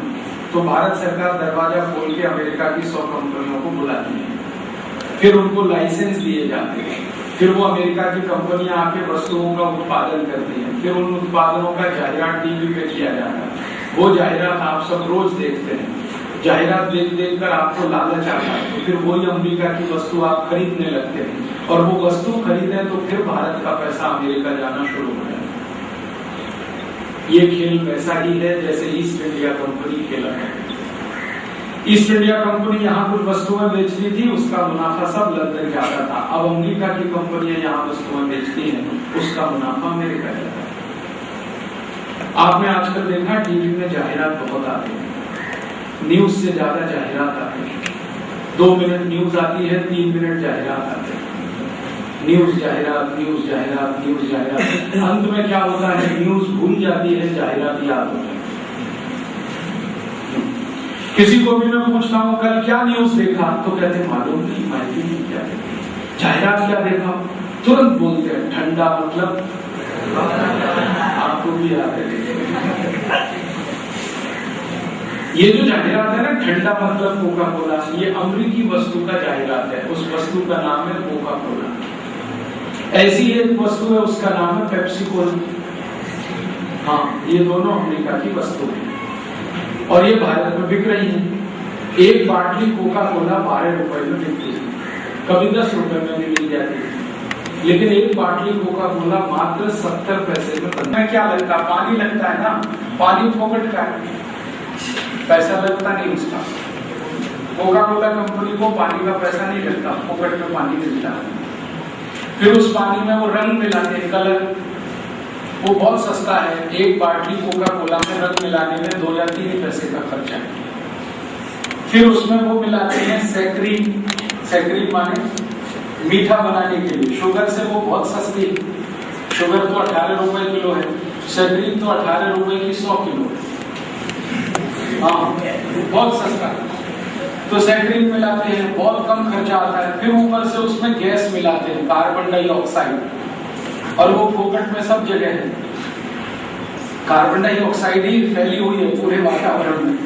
तो भारत सरकार दरवाजा खोल के अमेरिका की 100 कंपनियों को बुलाती है, फिर उनको लाइसेंस दिए जाते हैं, फिर वो अमेरिका की कंपनियां आके वस्तुओं का उत्पादन करती हैं, फिर उन उत्पादनों का जाहिरात टीवी पे किया जाता है। वो जाहिरात आप सब रोज देखते हैं। जाहिरात देख देख कर आपको लालच आता है, तो फिर वही अमेरिका की वस्तु आप खरीदने लगते हैं, और वो वस्तु खरीदें तो फिर भारत का पैसा अमेरिका जाना शुरू हो जाए। ये खेल वैसा ही है जैसे ईस्ट इंडिया कंपनी खेला है। ईस्ट इंडिया कंपनी यहाँ कुछ वस्तुएं बेचती थी, उसका मुनाफा सब लंदन जाता था। अब अमेरिका की कंपनियां यहाँ वस्तुएं बेचती हैं, उसका मुनाफा अमेरिका जाता है। आपने आजकल देखा टीवी में जाहिरात बहुत आती है, न्यूज से ज्यादा जाहिरात आती है। 2 मिनट न्यूज आती है, 3 मिनट जाहिरात आती है। न्यूज जाहिरात, न्यूज जाहिरात, न्यूज जाहिरात। अंत में क्या होता है? न्यूज भूल जाती है, जाहिरात याद होती है। किसी को भी मैं पूछता हूँ कल क्या न्यूज देखा, तो कहते मालूम नहीं, माहिती नहीं क्या देखा। जाहिरात क्या देखा? तुरंत बोलते हैं ठंडा मतलब आपको भी याद है। ये जो जाहिरात है ना, ठंडा मतलब कोका कोला, ये अमेरिकी वस्तु का जाहिरात है। उस वस्तु का नाम है कोका कोला। ऐसी एक वस्तु है, उसका नाम है पेप्सी कोला। हाँ, ये दोनों अमेरिका की वस्तु है और ये भारत में बिक रही है। एक बाटली कोका कोला 12 रुपए में बिकती है, कभी 10 रुपए में भी मिल जाती है, लेकिन एक बाटली कोका कोला मात्र 70 पैसे में बनता है। क्या लगता है? पानी लगता है ना, पानी फोकट का है, पैसा लगता नहीं उसका। कोका कोला कंपनी को पानी का पैसा नहीं लगता, फोकट में पानी मिलता है। फिर उस पानी में वो रंग मिलाते हैं, कलर, वो बहुत सस्ता है। एक बाटली कोका कोला में रंग मिलाने में 2 या 3 पैसे का खर्चा है। फिर उसमें वो मिलाते हैं सैकरीन, सैकरीन माने मीठा बनाने के लिए। शुगर से वो बहुत सस्ती, शुगर तो 18 रुपए किलो है, सैकरीन तो 18 रुपए की 100 किलो है। हाँ, बहुत सस्ता है। तो सैकरीन मिलाते हैं, बहुत कम खर्चा आता है। फिर ऊपर से उसमें गैस मिलाते हैं, कार्बन डाइऑक्साइड, और वो फोकट में सब जगह है। कार्बन डाइऑक्साइड ही फैली हुई है पूरे वातावरण में,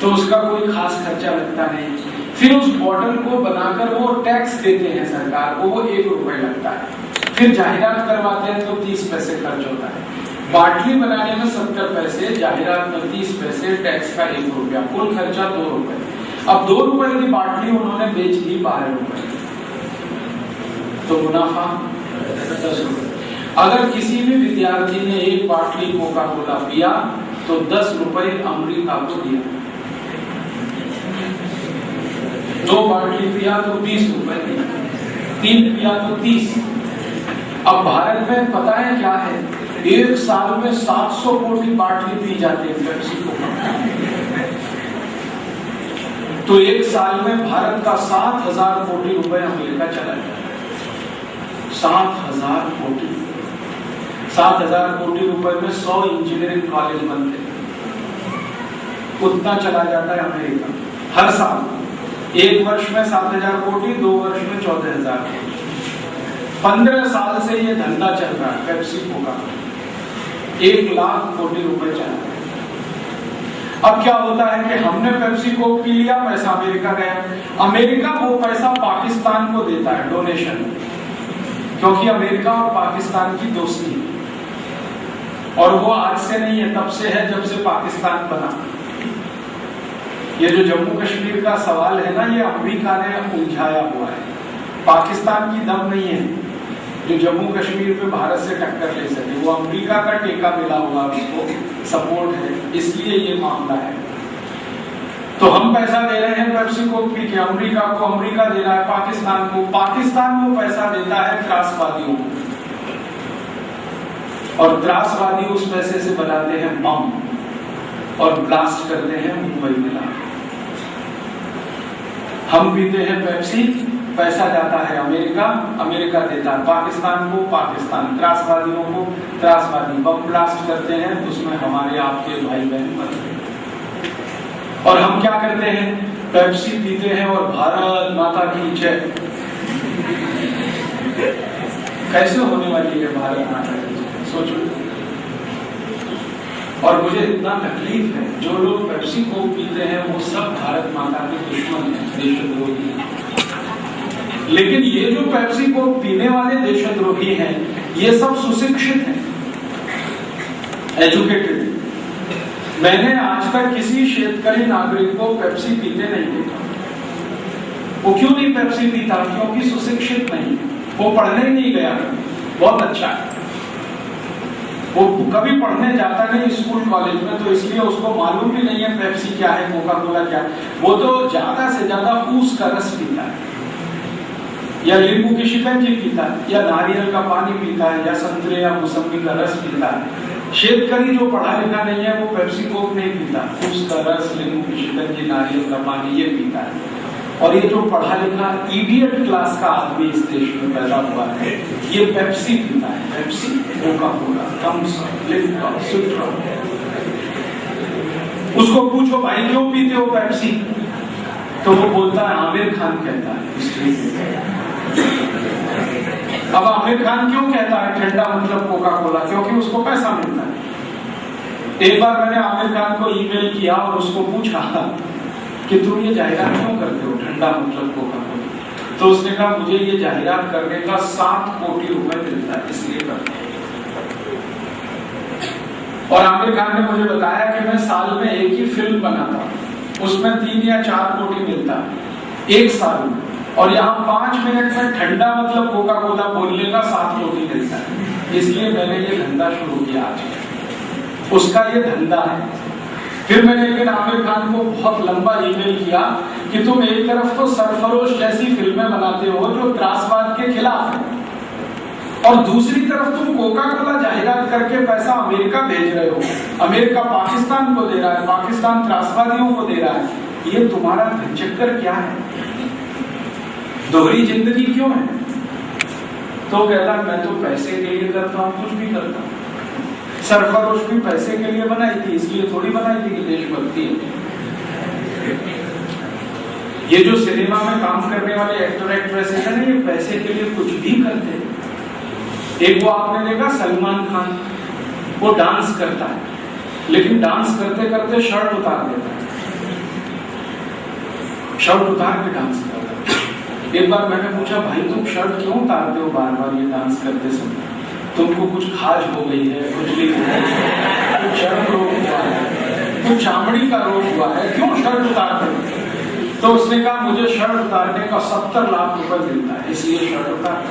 तो उसका कोई खास खर्चा लगता नहीं। फिर उस बॉटल को बनाकर वो टैक्स देते हैं सरकार को, वो 1 रुपए लगता है। फिर जाहिरात करवाते हैं तो 30 पैसे खर्च होता है। बाटली बनाने में 70 पैसे, जाहिरात में 30 पैसे, टैक्स का 1 रुपया, कुल खर्चा 2 रुपए। अब 2 रुपए की बाटली उन्होंने बेच दी 12 रुपए। तो मुनाफा 10 रुपए। अगर किसी भी विद्यार्थी ने एक बाटली कोका कोला पिया तो 10 रुपए अमेरिका को दिया, 2 बाटली पिया तो 20 रुपए दिया, 3 पिया तो 30। अब भारत में पता है क्या है, एक साल में 700 कोटी बाटली पी जाती है पेप्सी कोका। तो एक साल में भारत का 7,000 कोटी रुपए अमेरिका चला जाए। 7,000 कोटी, 7,000 कोटी रुपए में 100 इंजीनियरिंग कॉलेज बनते, उतना चला जाता है अमेरिका हर साल। एक वर्ष में 7,000 कोटी, 2 वर्ष में 14,000 कोटी। 15 साल से ये धंधा चल रहा है पेप्सी कोका, 1 लाख कोटी रुपए चला रहा है। अब क्या होता है कि हमने पेप्सी कोक पी लिया, पैसा अमेरिका गया। अमेरिका वो पैसा पाकिस्तान को देता है डोनेशन, क्योंकि अमेरिका और पाकिस्तान की दोस्ती है और वो आज से नहीं है, तब से है जब से पाकिस्तान बना। ये जो जम्मू कश्मीर का सवाल है ना, ये अमेरिका ने उलझाया हुआ है, पाकिस्तान की दम नहीं है जो जम्मू कश्मीर पे भारत से टक्कर ले सके। वो अमेरिका का टेका मिला हुआ, उसको सपोर्ट है, इसलिए ये मामला है। तो हम पैसा दे रहे हैं पेप्सी कोक पी के अमेरिका को, अमेरिका दे रहा है पाकिस्तान को, पाकिस्तान वो पैसा देता है त्रासवादियों को, और त्रासवादी उस पैसे से बनाते हैं बम और ब्लास्ट करते हैं मुंबई में। हम पीते हैं पेप्सी, पैसा जाता है अमेरिका, अमेरिका देता है पाकिस्तान को, पाकिस्तान त्रासवादियों को, त्रासवादी बम ब्लास्ट करते हैं, उसमें हमारे आपके भाई बहन मरते हैं। और हम क्या करते हैं, पेप्सी पीते हैं और भारत माता की जय। कैसे होने वाली है भारत माता की जय, सोचो। और मुझे इतना तकलीफ है, जो लोग पेप्सी को पीते हैं वो सब भारत माता के दुश्मन हैं, देशद्रोही हैं। लेकिन ये जो पेप्सी को पीने वाले देशद्रोही हैं, ये सब सुशिक्षित हैं, एजुकेटेड। मैंने आज तक किसी शेतकरी नागरिक को पेप्सी पीते नहीं देखा। वो क्यों नहीं पेप्सी पीता? क्योंकि सुशिक्षित नहीं, वो पढ़ने नहीं गया। बहुत अच्छा है, वो कभी पढ़ने जाता नहीं स्कूल कॉलेज में, तो इसलिए उसको मालूम भी नहीं है पेप्सी क्या है, कोका कोला क्या है। वो तो ज्यादा से ज्यादा ऊस का रस पीता है, या नींबू की शिकंजी पीता है, या नारियल का पानी पीता है, या संतरे या मौसमी का रस पीता है। शेतकरी जो पढ़ा लिखा नहीं है वो पेप्सी कोक नहीं पीता, उसका रस, नींबू की शिकंजी, नारियल का पानी ये पीता है। और ये जो पढ़ा लिखा इडियट क्लास का आदमी इस देश में पैदा हुआ है, ये पेप्सी पीता है, Pepsi, Coca Cola, Thums Up, Lipton, Citra. उसको पूछो भाई क्यों पीते हो पेप्सी, तो वो बोलता है आमिर खान कहता है इसलिए। अब आमिर खान क्यों कहता है ठंडा मतलब कोका कोला? क्योंकि उसको पैसा मिलता है। एक बार मैंने आमिर खान को ईमेल किया और उसको पूछा कि तुम ये जाहिरात क्यों करते हो ठंडा मतलब कोका कोला? तो उसने कहा मुझे ये जाहिरात करने का 7 कोटी रुपए मिलता है, इसलिए करते हैं। और आमिर खान ने मुझे बताया कि मैं साल में एक ही फिल्म बनाता, उसमें 3 या 4 कोटी मिलता एक साल में, और यहाँ 5 मिनट में ठंडा मतलब कोका कोला बोलने का 7 कोटी मिलता है। इसलिए मैंने ये धंधा शुरू किया आज। उसका ये धंधा है। फिर मैंने एक दिन आमिर खान को बहुत लंबा ईमेल किया कि तुम एक तरफ तो सरफरोश जैसी फिल्में बनाते हो जो त्रासवाद के खिलाफ है, और दूसरी तरफ तुम कोका कोला जाहिरात करके पैसा अमेरिका भेज रहे हो। अमेरिका पाकिस्तान को दे रहा है, पाकिस्तान त्रासवादियों को दे रहा है। ये तुम्हारा चक्कर क्या है? दोहरी जिंदगी क्यों है? तो कहता मैं तो पैसे के लिए करता हूं, कुछ भी करता हूं। सरफरोश भी पैसे के लिए बनाई थी, इसलिए थोड़ी बनाई थी कि देशभक्ति है। ये जो सिनेमा में काम करने वाले एक्टर एक्ट्रेसेस हैं, ये पैसे के लिए कुछ भी करते हैं। एक वो आपने देखा सलमान खान, वो डांस करता है, लेकिन डांस करते करते शर्ट उतार देता है, शर्ट उतार के डांस करता है। एक बार मैंने पूछा भाई तुम शर्ट क्यों उतारते हो बार बार ये डांस करते समय? तुमको कुछ खाज हो गई है, कुछ भी कुछ चर्म रोग हुआ है, कुछ चामड़ी का रोग हुआ है, क्यों शर्ट उतारते हो? तो उसने कहा मुझे शर्ट उतारने का 70 लाख रुपए मिलता है, इसलिए शर्ट उतारता।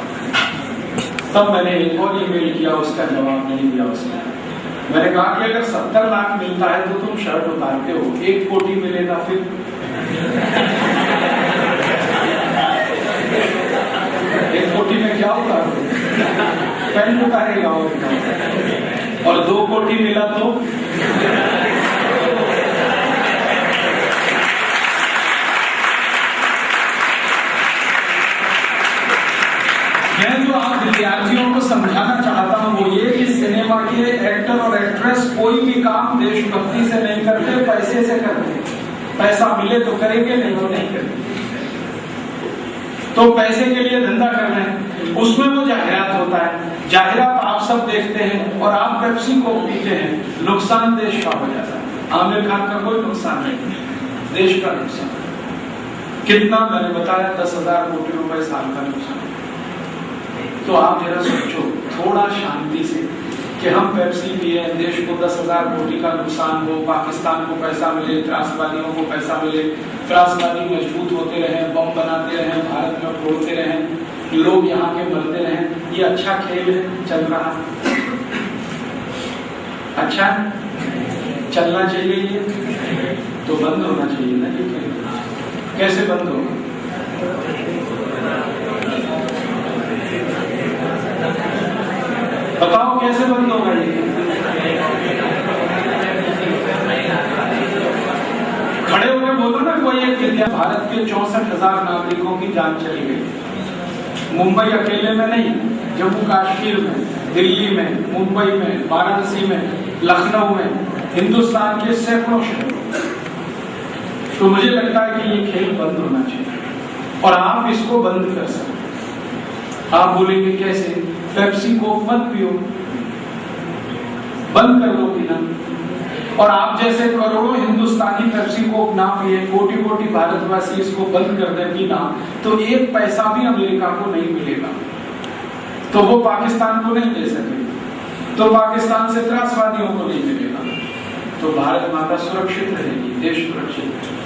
तब मैंने एक और ईमेल किया, उसका जवाब नहीं दिया उसने। मैंने कहा कि अगर 70 लाख मिलता है तो तुम शर्ट उतारते हो, 1 कोटी मिलेगा फिर? 1 कोटी में क्या उतारोगे? पैंट उतारेगा और 2 कोटी मिला तो मैं जो आप विद्यार्थियों को समझाना चाहता हूं वो ये कि सिनेमा के एक्टर और एक्ट्रेस कोई भी काम देशभक्ति से नहीं करते, पैसे से करते। पैसा मिले तो करेंगे, नहीं तो नहीं करेंगे। तो पैसे के लिए धंधा कर रहे हैं, उसमें वो जाहिरात होता है। जाहिरात आप सब देखते हैं और आप पेप्सी को पीते हैं, नुकसान देश का हो जाता है। आमिर खान का कोई नुकसान नहीं, देश का नुकसान। कितना? मैंने बताया 10,000 कोटी रुपए साल का नुकसान। तो आप जरा सोचो थोड़ा शांति से कि हम पेप्सी पिए, देश को 10,000 कोटी का नुकसान हो, पाकिस्तान को पैसा मिले, त्रासवादियों को पैसा मिले, त्रासवादी मजबूत होते रहे, बम बनाते रहे, भारत में फोड़ते रहे, लोग यहाँ के मरते रहे। ये अच्छा खेल है, चल रहा अच्छा चलना चाहिए ये, तो बंद होना चाहिए ना ये खेल। कैसे बंद होगा? बताओ कैसे बंद होगा ये? खड़े होकर बोलो ना कोई एक विद्या। भारत के 64,000 नागरिकों की जान चली गई। मुंबई अकेले में नहीं, जम्मू कश्मीर में, दिल्ली में, मुंबई में, वाराणसी में, लखनऊ में, हिंदुस्तान के सैकड़ों शहरों। तो मुझे लगता है कि ये खेल बंद होना चाहिए और आप इसको बंद कर सकते। आप बोलेंगे कैसे? पेप्सी को मत पियो, बंद कर दो पीना। और आप जैसे करोड़ों हिंदुस्तानी पेप्सी को ना पिए, कोटि कोटि भारतवासी इसको बंद कर दे पीना, तो 1 पैसा भी अमेरिका को नहीं मिलेगा, तो वो पाकिस्तान को नहीं दे सकेगा, तो पाकिस्तान से त्रासवादियों को नहीं मिलेगा, तो भारत माता सुरक्षित रहेगी, देश सुरक्षित रहेगा।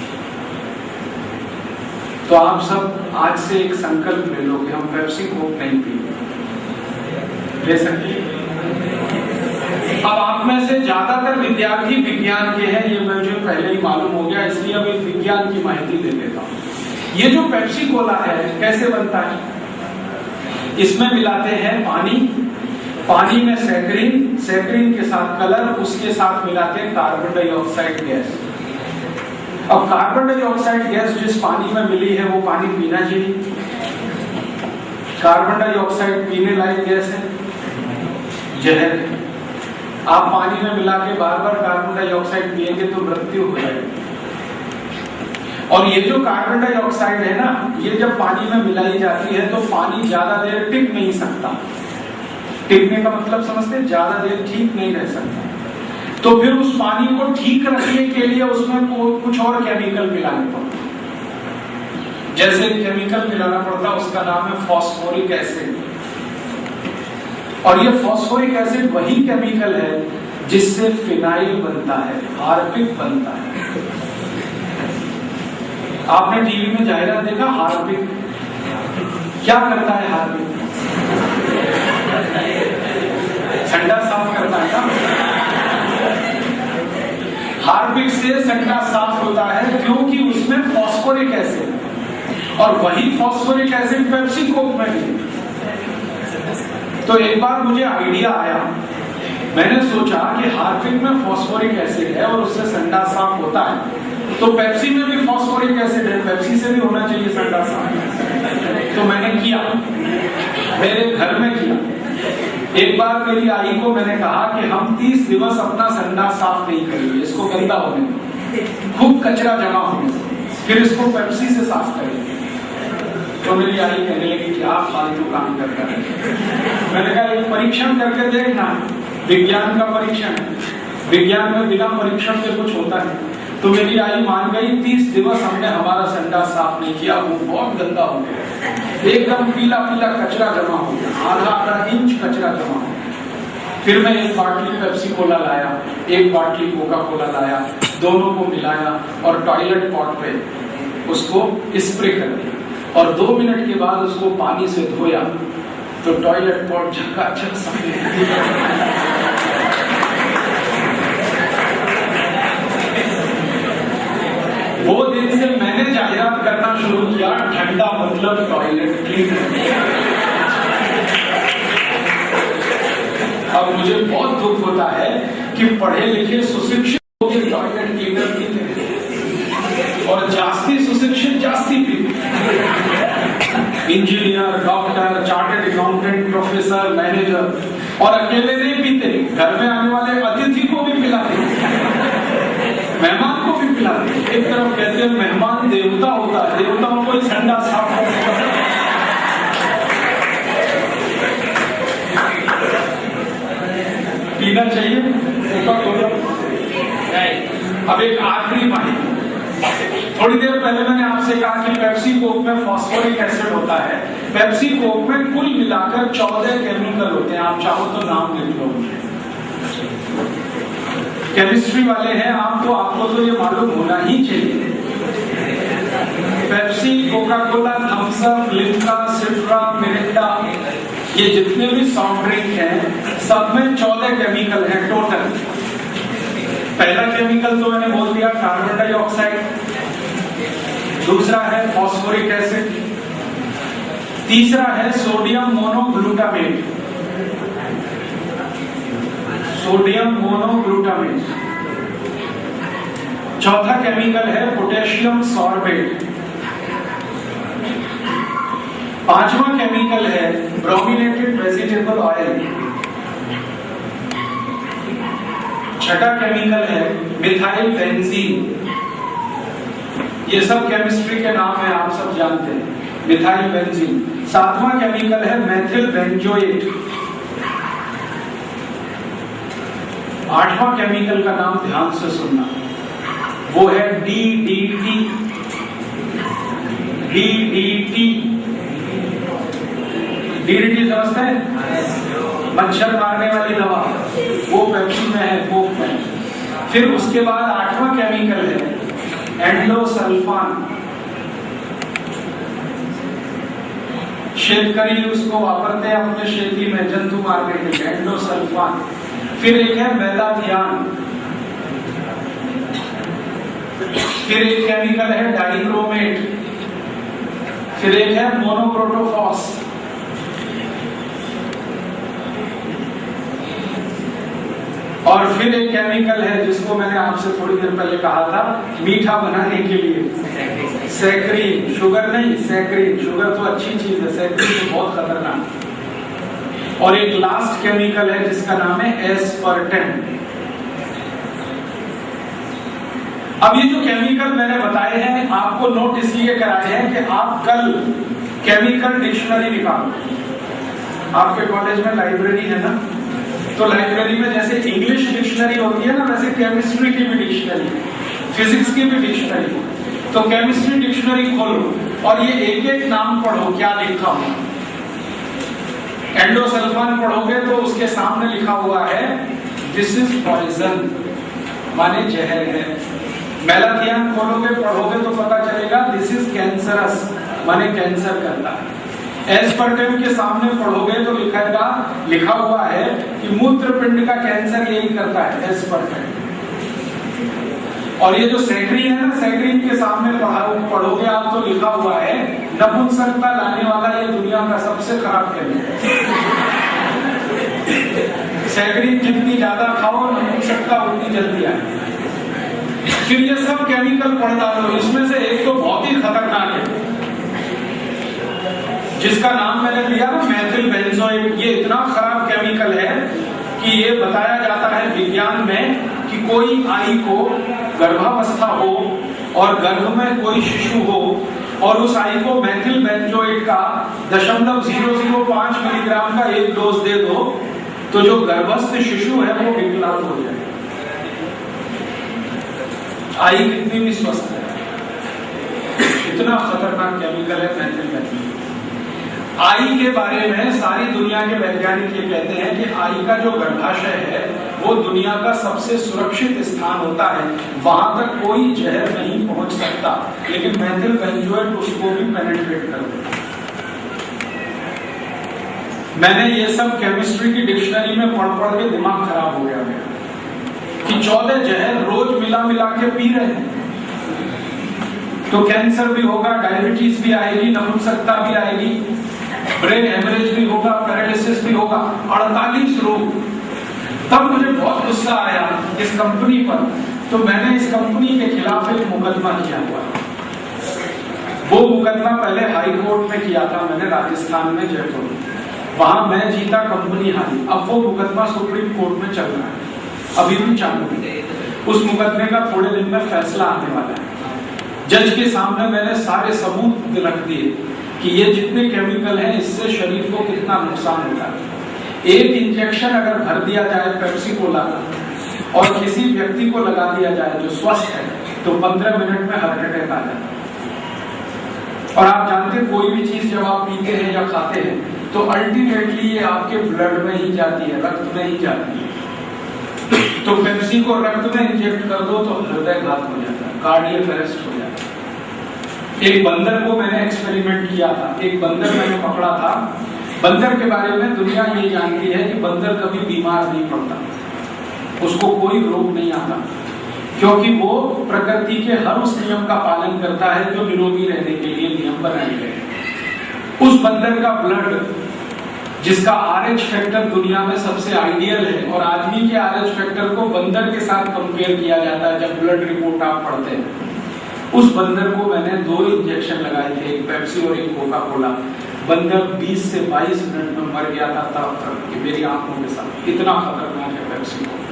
तो आप सब आज से एक संकल्प ले लो कि हम पेप्सी को नहीं पिएंगे। ले सकते हैं? अब आप में से ज्यादातर विद्यार्थी विज्ञान के हैं, ये मुझे पहले ही मालूम हो गया, इसलिए अब एक विज्ञान की माहिती दे देता हूं। ये जो पेप्सी कोला है कैसे बनता है? इसमें मिलाते हैं पानी, पानी में सैकरीन, सैकरीन के साथ कलर, उसके साथ मिलाते हैं कार्बन डाइऑक्साइड गैस। अब कार्बन डाइऑक्साइड गैस जिस पानी में मिली है वो पानी पीना चाहिए। कार्बन डाइऑक्साइड पीने लायक गैस है, जहर है। आप पानी में मिला के बार बार कार्बन डाइऑक्साइड पिएंगे तो मृत्यु हो जाएगी। और ये जो कार्बन डाइऑक्साइड है ना, ये जब पानी में मिलाई जाती है तो पानी ज्यादा देर टिक नहीं सकता। टिकने का मतलब समझते हैं? ज्यादा देर ठीक नहीं रह सकता। तो फिर उस पानी को ठीक रखने के लिए उसमें कुछ और केमिकल मिलाने पड़ते। जैसे केमिकल मिलाना पड़ता, उसका नाम है फॉस्फोरिक एसिड। और ये फॉस्फोरिक एसिड वही केमिकल है जिससे फिनाइल बनता है, हार्पिक बनता है। आपने टीवी में जाहिरात देखा हार्पिक? क्या करता है हार्पिक? संडा साफ करता है ना? हार्पिक से संडा साफ होता है क्योंकि उसमें फॉस्फोरिक एसिड, और वही फॉस्फोरिक एसिड पेप्सी कोक में भी। तो एक बार मुझे आइडिया आया, मैंने सोचा कि हार्पिक में फॉस्फोरिक एसिड है और उससे संडा साफ होता है, तो पेप्सी में भी फॉस्फोरिक एसिड है, पेप्सी से भी होना चाहिए संडा साफ। तो मैंने किया, मेरे घर में किया। एक बार मेरी आई को मैंने कहा कि हम 30 दिवस अपना संडा साफ नहीं करेंगे, इसको गंदा होने दो, खूब कचरा जमा होने दो, फिर इसको पेप्सी से साफ करेंगे। तो मेरी आई कहने लगी कि आप फालतू काम करता है। मैंने कहा एक परीक्षण करके देखना, विज्ञान का परीक्षण, विज्ञान में बिना परीक्षण के कुछ होता है। तो मेरी आई मान गई। 30 दिवस हमने हमारा संडा साफ नहीं किया, वो बहुत गंदा हो गया, एकदम पीला पीला कचरा जमा हो गया, आधा इंच कचरा जमा हो गया। फिर मैं एक बाटली पेप्सी कोला लाया, एक बाटली कोका कोला लाया, दोनों को मिलाया और टॉयलेट पॉट पे उसको स्प्रे कर दिया और 2 मिनट के बाद उसको पानी से धोया। तो टॉयलेट बहुत झकाझक सफेद। वो दिन से मैंने जाहिरात करना शुरू किया, ठंडा मतलब टॉयलेट क्लीनर। अब मुझे बहुत दुख होता है कि पढ़े लिखे सुशिक्षित लोग टॉयलेट क्लीनर पीते हैं और जास्ती सुशिक्षित जास्ती पीते। Engineer, doctor, chartered accountant, professor, manager, और अकेले नहीं पीते, घर में आने वाले अतिथि को भी पिलाते, मेहमान को भी पिलाते। एक तरफ कहते हैं मेहमान देवता होता है, देवताओं को ठंडा साफ पीना चाहिए। अब एक आखिरी माहिती, थोड़ी देर पहले मैंने आपसे कहा कि पेप्सी कोक में फास्फोरिक एसिड होता है। पेप्सी कोक में कुल मिलाकर 14 केमिकल होते हैं। आप चाहो तो नाम लिख लो, केमिस्ट्री वाले हैं आप तो आपको तो ये मालूम होना ही चाहिए। Pepsi, Coca Cola, Thums Up, Limca, Citra, Mirinda, ये जितने भी सॉफ्ट ड्रिंक हैं सब में 14 केमिकल हैं टोटल। पहला केमिकल तो मैंने बोल दिया, कार्बन डाइऑक्साइड। दूसरा है फॉस्फोरिक एसिड। तीसरा है सोडियम मोनोग्लूटामेट, सोडियम मोनोग्लूटामेट। चौथा केमिकल है पोटेशियम सॉर्बेट। पांचवा केमिकल है ब्रोमिनेटेड वेजिटेबल ऑयल। छठा केमिकल है मिथाइल बेंजीन। ये सब केमिस्ट्री के नाम है, आप सब जानते हैं, मिथाइल बेंजीन। सातवां केमिकल है मेथिल बेंजोएट। आठवां केमिकल का नाम ध्यान से सुनना, वो है DDT। DDT, DDT समझते हैं? मच्छर मारने वाली दवा, वो पेप्सी में है, कोक में। फिर उसके बाद आठवां केमिकल है एंडोसल्फान। शेतकरी उसको वापरते हैं अपने खेती में जंतु मारने के लिए, एंडोसल्फान। फिर एक है मेलाथियान। फिर एक केमिकल है डाइक्रोमेट। फिर एक है मोनोक्रोटोफॉस। और फिर एक केमिकल है जिसको मैंने आपसे थोड़ी देर पहले कहा था मीठा बनाने के लिए, सैकरीन। शुगर नहीं, सैकरीन। शुगर तो अच्छी चीज है, सैकरीन तो बहुत खतरनाक है। और एक लास्ट केमिकल है जिसका नाम है एस्पर्टेन। अब ये जो केमिकल मैंने बताए हैं आपको नोट इसलिए कराए हैं कि आप कल केमिकल डिक्शनरी निकालो। आपके कॉलेज में लाइब्रेरी है ना, तो लाइब्रेरी में जैसे इंग्लिश डिक्शनरी होती है ना, वैसे केमिस्ट्री की भी डिक्शनरी, फिजिक्स की भी डिक्शनरी। तो केमिस्ट्री डिक्शनरी खोलो और ये एक एक नाम पढ़ो क्या लिखा हुआ। एंडोसल्फान पढ़ोगे तो उसके सामने लिखा हुआ है दिस इज पॉइजन, माने जहर है। मेलाथियान खोलोगे पढ़ोगे तो पता चलेगा दिस इज कैंसरस, माने कैंसर करता है। एस्पर्टेन के सामने पढ़ोगे तो लिखा हुआ है कि मूत्रपिंड का कैंसर यही करता है, एस्पर्टेन। और ये जो सैकरीन है ना, सैकरीन के सामने पढ़ोगे आप तो लिखा हुआ है नपुंसकता लाने वाला ये दुनिया का सबसे खराब केमिकल। सैकरीन जितनी ज्यादा खाओ नपुंसकता उतनी जल्दी आए। फिर ये सब केमिकल पढ़ डालो, इसमें से एक तो बहुत ही खतरनाक है जिसका नाम मैंने लिया ना मेथिल बेंजोएट। ये इतना खराब केमिकल है कि ये बताया जाता है विज्ञान में कि कोई आई को गर्भावस्था हो और गर्भ में कोई शिशु हो और उस आई को मेथिल बेंजोएट का 0.005 मिलीग्राम का एक डोज दे दो तो जो गर्भस्थ शिशु है वो विकलांग हो जाए। आई कितनी भी स्वस्थ है, इतना खतरनाक केमिकल है मेथिल बेंजोएट। आई के बारे में सारी दुनिया के वैज्ञानिक ये कहते हैं कि आई का जो गर्भाशय है वो दुनिया का सबसे सुरक्षित स्थान होता है, वहां तक कोई जहर नहीं पहुंच सकता, लेकिन मेथिल बेंजोएट उसको भी पेनिट्रेट कर देता है। मैंने ये सब केमिस्ट्री की डिक्शनरी में पढ़ पढ़ के दिमाग खराब हो गया मेरा कि 14 जहर रोज मिला मिला के पी रहे हैं तो कैंसर भी होगा, डायबिटीज भी आएगी, नपुंसकता भी आएगी, ब्रेन हेमरेज भी होगा, पैरालिसिस भी होगा, 48 रोग। तब मुझे बहुत गुस्सा आया इस कंपनी पर, तो मैंने इस कंपनी के खिलाफ एक मुकदमा किया हुआ। वो मुकदमा पहले हाई कोर्ट में किया था मैंने, राजस्थान में, जयपुर। वहां मैं जीता, कंपनी हारी। अब वो मुकदमा सुप्रीम कोर्ट में चल रहा है, अभी भी चालू है। उस मुकदमे का थोड़े दिन में फैसला आने वाला है। जज के सामने मैंने सारे सबूत रख दिए कि ये जितने केमिकल हैं इससे शरीर को कितना नुकसान होता है। एक इंजेक्शन अगर भर दिया जाए पेप्सी कोला का और किसी व्यक्ति को लगा दिया जाए जो स्वस्थ है तो 15 मिनट में हार्ट अटैक आ जाता है। और आप जानते हैं कोई भी चीज जब आप पीते हैं या खाते हैं तो अल्टीमेटली ये आपके ब्लड में ही जाती है, रक्त में ही जाती है। तो पेप्सी को रक्त में इंजेक्ट कर दो तो हृदय घात हो जाता है, कार्डियक अरेस्ट हो जाता है। एक बंदर को मैंने एक्सपेरिमेंट किया था, एक बंदर मैंने पकड़ा था। बंदर के बारे में दुनिया ये जानती है कि बंदर कभी बीमार नहीं पड़ता, उसको कोई रोग नहीं आता, क्योंकि वो प्रकृति के हर उस नियम का पालन करता है जो निरोगी रहने के लिए नियम बनाए गए। उस बंदर का ब्लड, जिसका RH फैक्टर दुनिया में सबसे आइडियल है, और आदमी के RH फैक्टर को बंदर के साथ कंपेयर किया जाता है जब ब्लड रिपोर्ट आप पढ़ते हैं। उस बंदर को मैंने 2 इंजेक्शन लगाए थे, एक पेप्सी और एक कोका कोला। बंदर 20 से 22 मिनट में मर गया था, तब तक कि मेरी आंखों के साथ। इतना खतरनाक है पेप्सी को।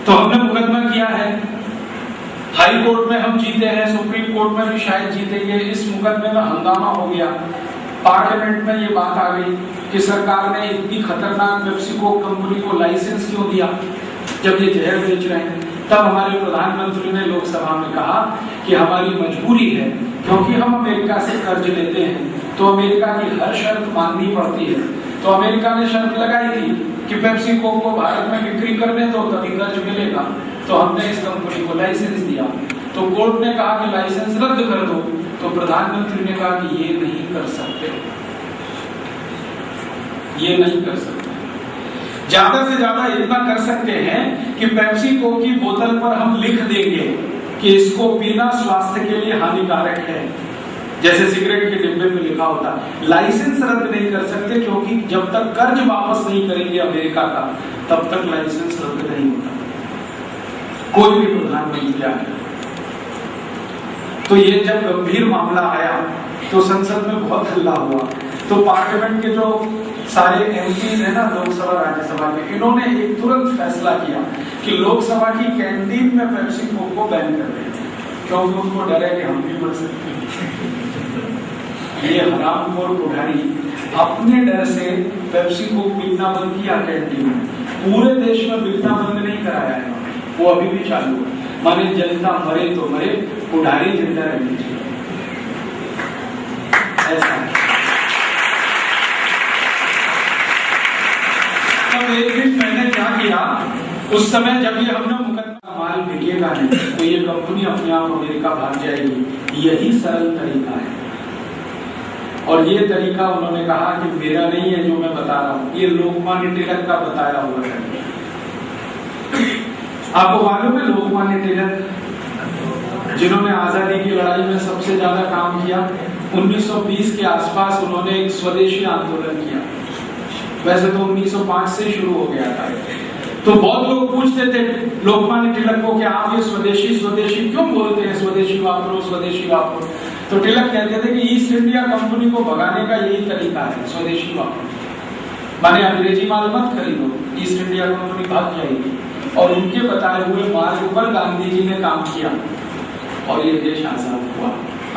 तो हमने मुकदमा किया है, हाई कोर्ट में हम जीते हैं, सुप्रीम कोर्ट में भी शायद जीतेंगे। इस मुकदमे में हंगामा हो गया, पार्लियामेंट में ये बात आ गई कि सरकार ने इतनी खतरनाक पेप्सी को कंपनी को लाइसेंस क्यों दिया जब ये जहर बेच रहे हैं। तब हमारे प्रधानमंत्री ने लोकसभा में कहा कि हमारी मजबूरी है, क्योंकि हम अमेरिका से कर्ज लेते हैं तो अमेरिका की हर शर्त माननी पड़ती है। तो अमेरिका ने शर्त लगाई थी कि पेप्सी को भारत में बिक्री करने दो तभी कर्ज मिलेगा, तो हमने इस कंपनी को लाइसेंस दिया। तो कोर्ट ने कहा कि लाइसेंस रद्द कर दो, तो प्रधानमंत्री ने कहा कि ये नहीं कर सकते, ये नहीं कर सकते। ज्यादा से ज्यादा इतना कर सकते हैं कि पेप्सी को की बोतल पर हम लिख देंगे कि इसको पीना स्वास्थ्य के लिए हानिकारक है, जैसे सिगरेट के डिब्बे में लिखा होता। लाइसेंस रद्द नहीं कर सकते, क्योंकि जब तक कर्ज वापस नहीं करेंगे अमेरिका का, तब तक लाइसेंस रद्द नहीं होता, कोई भी प्रधानमंत्री आए। तो ये जब गंभीर मामला आया तो संसद में बहुत हल्ला हुआ। तो पार्लियामेंट के जो सारे एमपीज है ना, लोकसभा राज्यसभा के, इन्होंने एक तुरंत फैसला किया कि लोकसभा की कैंटीन में पेप्सी कोक को बैन कर दें, क्योंकि उनको डर है कि हम भी मर सकते हैं। ये हरामखोर पुजारी अपने डर से पेप्सी कोक बिकना बंद किया कैंटीन में, पूरे देश में बिकना बंद नहीं कराया है, वो अभी भी चालू है। माने जनता मरे तो मरे, पुजारी जिंदा रहनी चाहिए, ऐसा है। अब एक दिन मैंने क्या किया, उस समय जब ये हमने मुकदमा माल बिकेगा नहीं तो ये कंपनी अपने आप अमेरिका भाग जाएगी, यही सरल तरीका है। और ये तरीका उन्होंने कहा कि मेरा नहीं है जो मैं बता रहा हूं, ये लोकमान्य तिलक का बताया हुआ है। आपको मालूम है लोकमान्य तिलक, जिन्होंने आजादी की लड़ाई में सबसे ज्यादा काम किया, 1920 के आसपास उन्होंने एक स्वदेशी आंदोलन किया। वैसे तो 1905 से शुरू हो गया था। तो बहुत लोग पूछते थे लोकमान्य तिलक को कि आप ये स्वदेशी स्वदेशी क्यों बोलते हैं, स्वदेशी वापरो स्वदेशी वापरो। तो तिलक कहते थे कि ईस्ट इंडिया कंपनी को भगाने का यही तरीका है, स्वदेशी वापरो। माने अंग्रेजी माल मत खरीदो, ईस्ट इंडिया कंपनी भाग जाएगी। और उनके बताए हुए मार्ग पर गांधी जी ने काम किया और ये देश आजाद हुआ।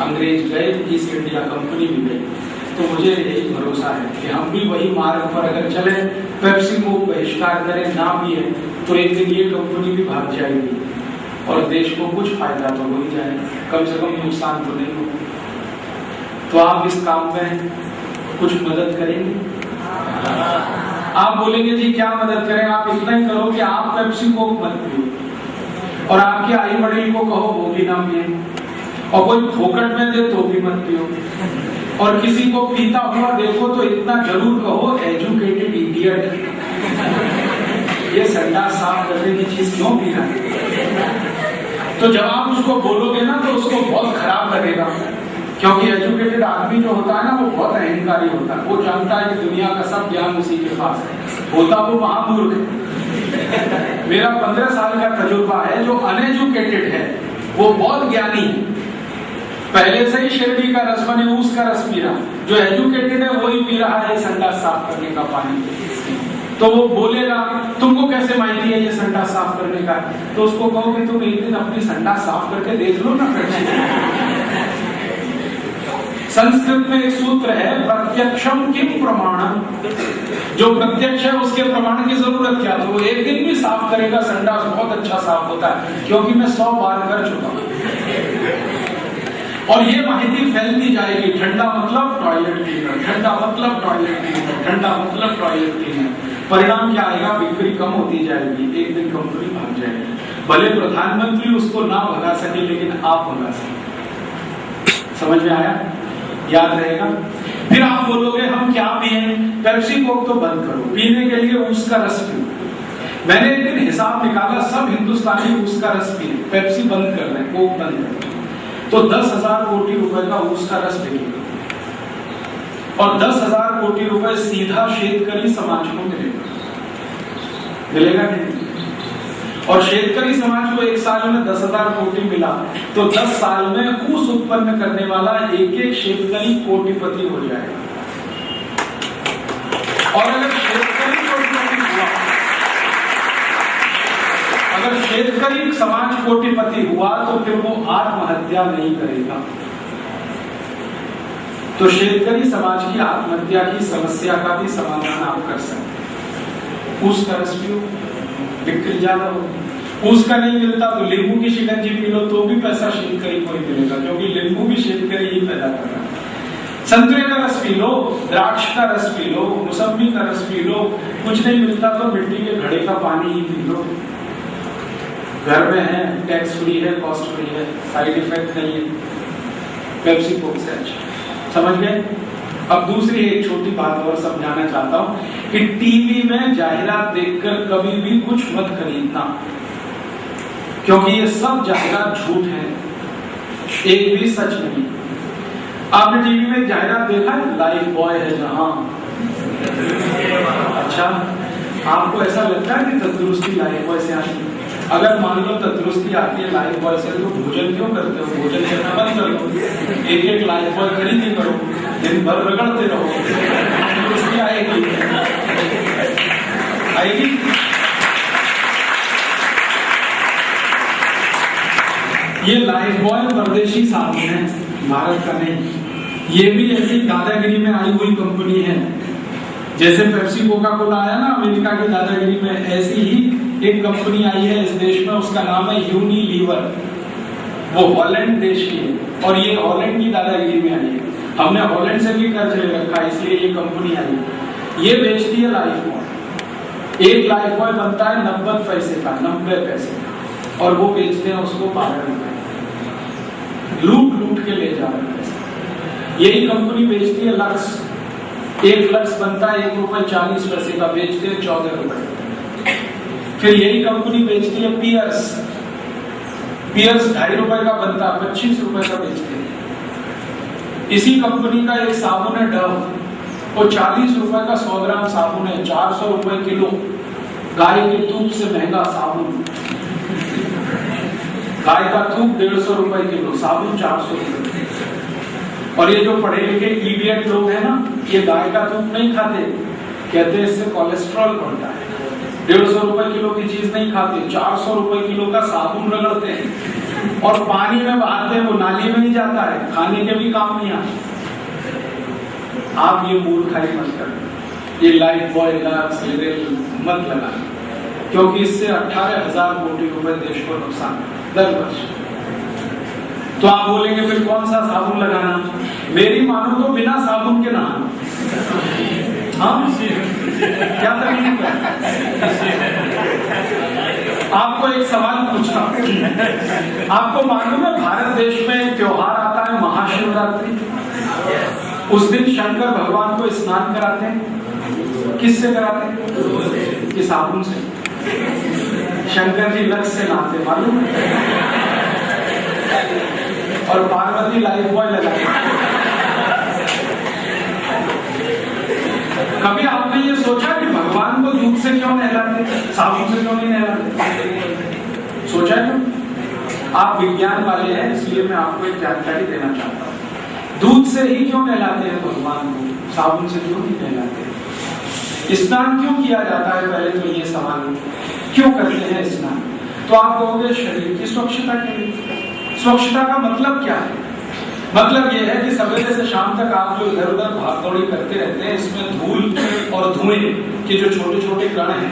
अंग्रेज गए, ईस्ट इंडिया कंपनी भी गई। तो मुझे यही भरोसा है कि हम भी वही मार्ग पर अगर चले, पेप्सी को बहिष्कार करें, ना पिए, तो एक दिन ये कंपनी भी भाग जाएगी और देश को कुछ फायदा तो हो ही जाएगा, कम से कम नुकसान तो नहीं होगा। तो आप इस काम में कुछ मदद करेंगे? आप बोलेंगे जी क्या मदद करें, आप इतना ही करो कि आप पेप्सी को मत पियो और आपके आई बड़े को कहो वो भी ना पिए, और कोई फोकट में दे तो भी मत पियो, और किसी को पीता हुआ देखो तो इतना जरूर कहो एजुकेटेड इडियट, ये संडास साफ करने की चीज क्यों पी रहा है। तो जब आप उसको बोलोगे ना तो उसको बहुत खराब लगेगा, क्योंकि एजुकेटेड आदमी जो होता है ना वो बहुत अहंकारी होता है, वो जानता है कि दुनिया का सब ज्ञान उसी के पास है, होता वो महामूर्ख है। मेरा 15 साल का तजुर्बा है, जो अनएजुकेटेड है वो बहुत ज्ञानी है, पहले से ही शिरडी का रस बने उसका रस पी रहा, जो एजुकेटेड है वही पी रहा है संडास साफ करने का पानी। तो वो बोलेगा तुमको कैसे माहिती है ये संडास साफ करने का, तो उसको कहो कि तुम एक दिन अपनी संडास साफ करके देख लो ना। संस्कृत में एक सूत्र है प्रत्यक्षम किम प्रमाणम, जो प्रत्यक्ष है उसके प्रमाण की जरूरत क्या, तो वो एक दिन भी साफ करेगा संडास बहुत अच्छा साफ होता है, क्योंकि मैं 100 बार कर चुका हूं। और ये माहिती फैलती जाएगी, ठंडा मतलब टॉयलेट क्लीनर, ठंडा मतलब टॉयलेट क्लीनर, ठंडा मतलब टॉयलेट क्लीनर। परिणाम क्या आएगा, बिक्री कम होती जाएगी, एक दिन कंपनी भाग जाएगी। भले प्रधानमंत्री उसको ना भगा सके लेकिन आप भगा सके। समझ में आया, याद रहेगा। फिर आप बोलोगे हम क्या पिए, पेप्सी कोक तो बंद करो, पीने के लिए उसका रस पियो। मैंने एक दिन हिसाब निकाला, सब हिंदुस्तानी उसका रस पिए, पेप्सी बंद कर रहे हैं, कोक बंद कर रहे हैं, तो 10,000 कोटी रुपए का उसका रस बिकेगा, और 10,000 कोटी रुपए सीधा शेतकरी समाज को मिलेगा नहीं। और शेतकरी समाज को एक साल में 10,000 कोटी मिला, तो 10 साल में ऊस उत्पन्न करने वाला एक एक शेतकरी कोटिपति हो जाएगा। और अगर शेतकरी कोटिपति हुआ, अगर शेतकरी समाज कोटिपति हुआ तो फिर वो आत्महत्या नहीं करेगा। तो शेतकरी समाज की आत्महत्या की समस्या का भी समाधान आप कर सकते हैं। उसका रस पियो, बिक्री ज्यादा हो। उसका नहीं मिलता तो नींबू की शिकंजी पी लो, तो भी पैसा शेतकरी को ही मिलेगा, क्योंकि नींबू भी शेतकरी ही पैदा कर रहा है। संतरे का रस पी लो, द्राक्ष का रस पी लो, मौसमी का रस पी लो, कुछ नहीं मिलता तो मिट्टी के घड़े का पानी ही पी लो। घर में है, टैक्स फ्री है, कॉस्ट फ्री है, साइड इफेक्ट नहीं है, पेप्सी कोक से अच्छा। समझ गए। अब दूसरी एक छोटी बात और समझाना चाहता हूं कि टीवी में जाहिरात देखकर कभी भी कुछ मत खरीदना, क्योंकि ये सब जाहिरात झूठ है, एक भी सच नहीं। आपने टीवी में जाहिरात देखा है, लाइफ बॉय है जहां, अच्छा आपको ऐसा लगता है कि तंदुरुस्ती लाइफ बॉय से आती है? अगर मान लो तंदुरुस्ती आती है लाइफ बॉय से, तो भोजन क्यों करते हो, भोजन करना बंद कर लो, एक एक लाइफ बॉय खरीद ही करो, दिन भर रगड़ते रहो, तंदुरुस्ती आएगी आएगी। ये लाइफ बॉय परदेशी साबुन है, भारत का नहीं। ये भी ऐसी दादागिरी में आई हुई कंपनी है, जैसे पेप्सी कोका कोला आया ना अमेरिका की दादागिरी में, ऐसी ही एक कंपनी आई है इस देश में, उसका नाम है यूनिलीवर। वो हॉलैंड देश की है, और ये हॉलैंड की दादागिरी में आई है। हमने हॉलैंड से भी कर्ज ले रखा, इसलिए ये कंपनी आई। ये बेचती है लाइफ बॉय। एक लाइफ बॉय बनता है 90 पैसे का, 90 पैसे का, और वो बेचते हैं उसको 12 रुपए, लूट लूट के ले जा रहे हैं। यही कंपनी बेचती है लक्स। एक लक्स बनता है 1 रुपए 40 पैसे का, बेचते हैं 14 रुपए। फिर यही कंपनी बेचती है पियर्स। पियर्स 2.5 रुपए का बनता है, 25 रुपए का बेचते हैं। इसी कंपनी का एक साबुन है डव, वो 40 रुपए का 100 ग्राम साबुन है, 400 रुपए किलो। गाय के दूध से महंगा साबुन, गाय का दूध 150 रुपए किलो, साबुन 400 रुपए। और ये जो पढ़े लिखे इडियट लोग हैं ना, ये गाय का दूध नहीं खाते, कहते हैं इससे कोलेस्ट्रॉल बढ़ता है। 150 रुपए किलो की चीज नहीं खाते, 400 रुपए किलो का साबुन रगड़ते हैं और पानी में बहाते हैं, वो नाली में नहीं जाता है, खाने के भी काम नहीं आता। आप ये मूर्खाई मत करें, ये लाइफ बॉय मत लगा, क्योंकि इससे 18,000 कोटी रुपए देश को नुकसान दर वर्ष। तो आप बोलेंगे फिर कौन सा साबुन लगाना? मेरी मानो तो बिना साबुन के नहाना। हाँ, क्या तकलीफ है? आपको एक सवाल पूछना, आपको मालूम है भारत देश में एक त्योहार आता है महाशिवरात्रि? उस दिन शंकर भगवान को स्नान कराते हैं, किससे कराते हैं? कि साबुन से। शंकर जी लक्ष्य से नहाते, मालूम है? और पार्वती लाइफ बॉय लगाते। कभी आपने ये सोचा कि भगवान को दूध से क्यों नहलाते, साबुन से क्यों नहीं नहलाते? सोचा क्यों? आप विज्ञान वाले हैं, इसलिए मैं आपको एक जानकारी देना चाहता हूँ। दूध से ही क्यों नहलाते हैं भगवान को, साबुन से क्यों नहीं नहलाते? स्नान क्यों किया जाता है? पहले तो ये सवाल, क्यों करते हैं स्नान? तो आप कहोगे शरीर की स्वच्छता के लिए। स्वच्छता का मतलब क्या है? मतलब ये है कि सवेरे से शाम तक आप जो इधर उधर भागदौड़ी करते रहते हैं, इसमें धूल और धुएं के जो छोटे छोटे कण हैं,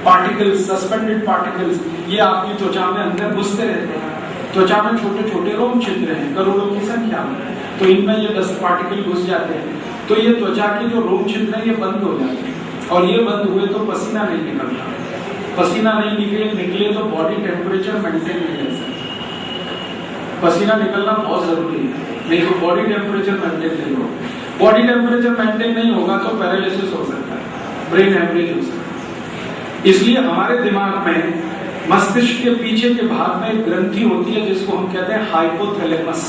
पार्टिकल्स, सस्पेंडेड पार्टिकल्स, ये आपकी त्वचा में अंदर घुसते रहते हैं। त्वचा में छोटे छोटे रोम छिद्र हैं, करोड़ों की संख्या में, तो इनमें ये डस्ट पार्टिकल घुस जाते हैं, तो ये त्वचा के जो रोम छिद्र हैं ये बंद हो जाते हैं, और ये बंद हुए तो पसीना नहीं निकलता। पसीना नहीं निकले तो बॉडी टेम्परेचर मेंटेन नहीं रह सकता। पसीना निकलना बहुत जरूरी है, नहीं तो बॉडी टेम्परेचर मेंटेन नहीं होगा। बॉडी टेम्परेचर मेंटेन नहीं होगा तो पैरालिसिस हो सकता है, ब्रेन हेमरेज हो सकता है। इसलिए हमारे दिमाग में, मस्तिष्क के पीछे के भाग में एक ग्रंथि होती है जिसको हम कहते हैं हाइपोथैलेमस।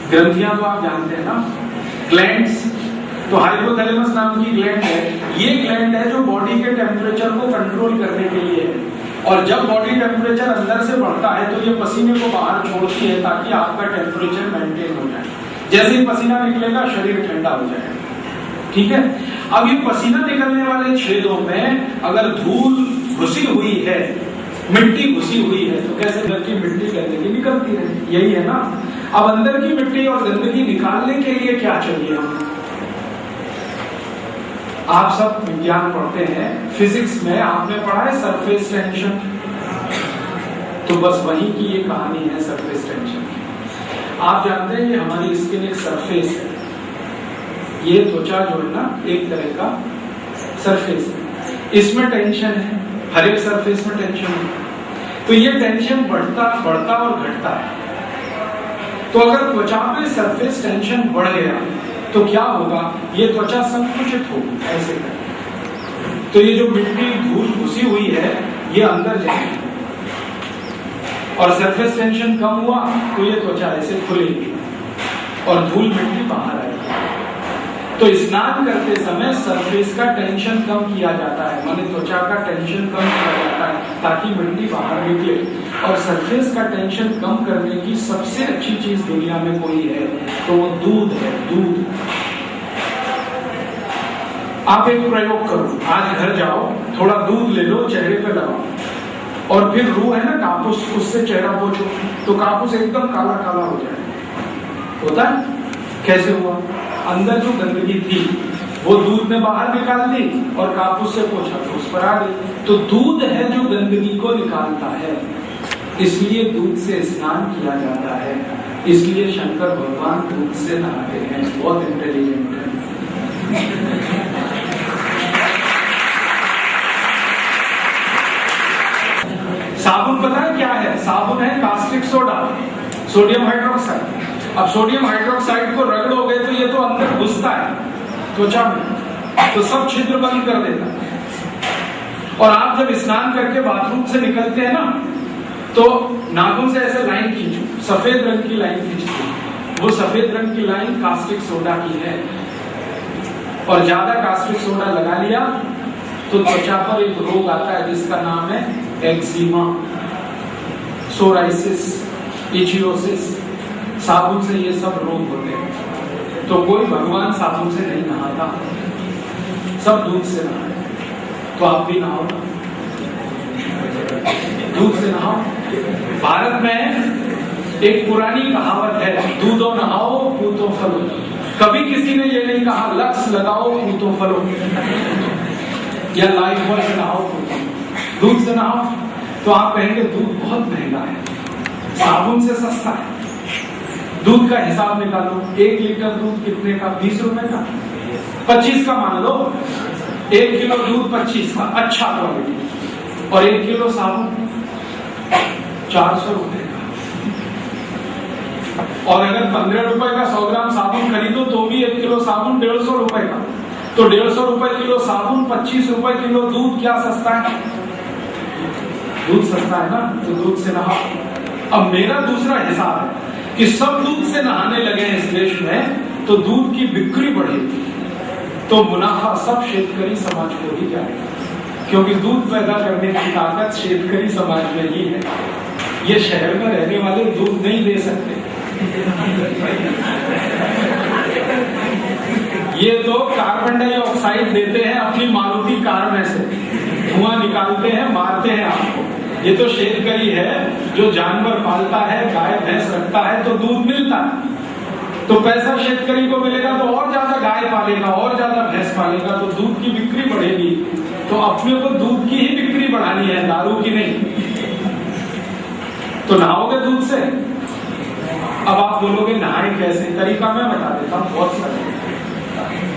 ग्रंथियां तो आप जानते हैं ना, ग्लैंड्स। तो हाइपोथैलेमस नाम की ग्लैंड है, ये ग्लैंड है जो बॉडी के टेम्परेचर को कंट्रोल करने के लिए है। और जब बॉडी टेम्परेचर अंदर से बढ़ता है तो ये पसीने को बाहर छोड़ती है ताकि आपका टेम्परेचर मेंटेन हो जाए। जैसे ही पसीना निकलेगा शरीर ठंडा हो जाएगा, ठीक है। अब ये पसीना निकलने वाले छेदों में अगर धूल घुसी हुई है, मिट्टी घुसी हुई है, तो कैसे अंदर की मिट्टी गंदगी निकलती है, यही है ना। अब अंदर की मिट्टी और गंदगी निकालने के लिए क्या चाहिए हमें? आप सब विज्ञान पढ़ते हैं, फिजिक्स में आपने पढ़ा है सरफेस टेंशन, तो बस वही की ये कहानी है सरफेस टेंशन। आप जानते हैं ये हमारी स्किन एक सरफेस है, ये त्वचा जो है ना एक तरह का सरफेस है, इसमें टेंशन है, हर एक सरफेस में टेंशन है। तो ये टेंशन बढ़ता और घटता है। तो अगर त्वचा में सरफेस टेंशन बढ़ गया तो क्या होगा? ये त्वचा संकुचित होगी, ऐसे कर। तो ये जो मिट्टी धूल घुसी हुई है ये अंदर जाएगी, और सरफेस टेंशन कम हुआ तो ये त्वचा ऐसे खुलेगी और धूल मिट्टी बाहर आएगी। तो स्नान करते समय सरफेस का टेंशन कम किया जाता है, माने त्वचा का टेंशन कम किया जाता है ताकि मिट्टी बाहर निकले। और सरफेस का टेंशन कम करने की सबसे अच्छी चीज दुनिया में कोई है तो वो दूध है, दूध। आप एक प्रयोग करो, आज घर जाओ, थोड़ा दूध ले लो, चेहरे पे लगाओ, और फिर रूह है ना कापूस, उससे चेहरा पोछो तो कापूस एकदम काला काला हो जाए। होता है? कैसे हुआ? अंदर जो गंदगी थी वो दूध ने बाहर निकाल दी और कापूस से पोछा तो उस पर आ गई। तो दूध है जो गंदगी को निकालता है, इसलिए दूध से स्नान किया जाता है। इसलिए शंकर भगवान दूध से नहाते हैं, बहुत इंटेलिजेंट है। साबुन पता है क्या है? साबुन है कास्टिक सोडा, सोडियम हाइड्रोक्साइड। अब सोडियम हाइड्रोक्साइड को रगड़ोगे तो ये तो अंदर घुसता है त्वचा में, तो सब छिद्र बंद कर देता है। और आप जब स्नान करके बाथरूम से निकलते हैं ना तो नाखून से ऐसे लाइन खींचो, सफेद रंग की लाइन खींचो, वो सफेद रंग की लाइन कास्टिक सोडा की है। और ज्यादा कास्टिक सोडा लगा लिया तो त्वचा पर एक रोग आता है जिसका नाम है एक्जिमा, सोराइसिस, इचियोसिस। साबुन से ये सब रोग होते हैं। तो कोई भगवान साबुन से नहीं नहाता, सब दूध से नहाते। तो आप भी नहाओ, दूध से नहाओ। भारत में एक पुरानी कहावत है, दूधो नहाओ पूतो फलो। कभी किसी ने ये नहीं कहा लक्स लगाओ पूतो फलो या लाइफ बॉय से नहाओ पूतो, दूध से नहाओ। तो आप कहेंगे दूध बहुत महंगा है, साबुन से सस्ता है। दूध का हिसाब निकालो, 1 लीटर दूध कितने का? 20 रुपए का, 25 का मान लो। 1 किलो दूध 25 का, अच्छा क्वालिटी। और 1 किलो साबुन 400 रुपए का। और अगर 15 रुपए का 100 ग्राम साबुन खरीदो तो भी 1 किलो साबुन 150 रुपए का। तो 150 रुपए किलो साबुन, 25 रुपए किलो दूध, क्या सस्ता है? दूध सस्ता है ना, तो दूध से नहाओ। अब मेरा दूसरा हिसाब है कि सब दूध से नहाने लगे इस देश में तो दूध की बिक्री बढ़ेगी, तो मुनाफा सब शेतकरी समाज को ही जाएगा, क्योंकि दूध पैदा करने की ताकत शेतकरी समाज में ही है। ये शहर में रहने वाले दूध नहीं दे सकते। ये तो कार्बन डाइऑक्साइड देते हैं अपनी मारुति कार में से, धुआं निकालते हैं, मारते हैं आपको। ये तो शेतकरी है जो जानवर पालता है, गाय भैंस रखता है तो दूध मिलता है, तो पैसा शेतकरी को मिलेगा तो और ज्यादा गाय पालेगा, और ज्यादा भैंस पालेगा, तो दूध की बिक्री बढ़ेगी। तो अपने को दूध की ही बिक्री बढ़ानी है, दारू की नहीं। तो नहाओगे दूध से। अब आप बोलोगे नहाए कैसे? तरीका मैं बता देता हूँ, बहुत सारे।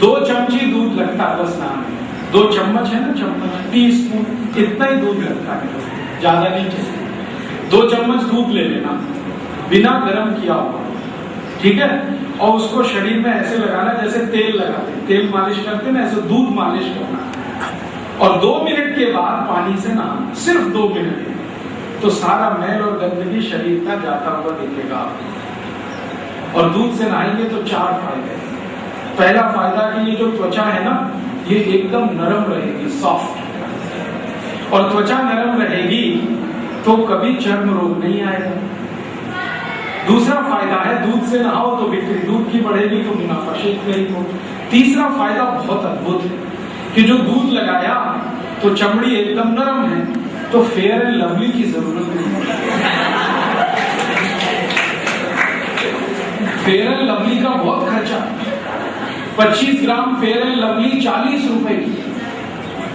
2 चमची दूध लगता है बस नहाने। 2 चम्मच है ना, चम्मच, टीस्पून, इतना ही दूध लगता है, ज्यादा नहीं चाहिए। 2 चम्मच दूध ले लेना, बिना गर्म किया हुआ, ठीक है। और उसको शरीर में ऐसे लगाना जैसे तेल लगाते, तेल मालिश करते ना, ऐसे दूध मालिश करना। और 2 मिनट के बाद पानी से नहाना, सिर्फ 2 मिनट। तो सारा मैल और गंदगी शरीर का जाता हुआ दिखेगा। और दूध से नहाएंगे तो 4 फायदे। पहला फायदा कि ये जो त्वचा है ना, ये एकदम नरम रहेगी, सॉफ्ट। और त्वचा नरम रहेगी तो कभी चर्म रोग नहीं आएगा। दूसरा फायदा है दूध से नहाओ तो बिक्री दूध की बढ़ेगी, तो मुनाफा शेतकरी को। तीसरा फायदा बहुत अद्भुत है कि जो दूध लगाया तो चमड़ी एकदम नरम है, तो फेयर एंड लवली की जरूरत नहीं। फेयर एंड लवली का बहुत खर्चा। 25 ग्राम फेयर एंड लवली 40 रुपए की,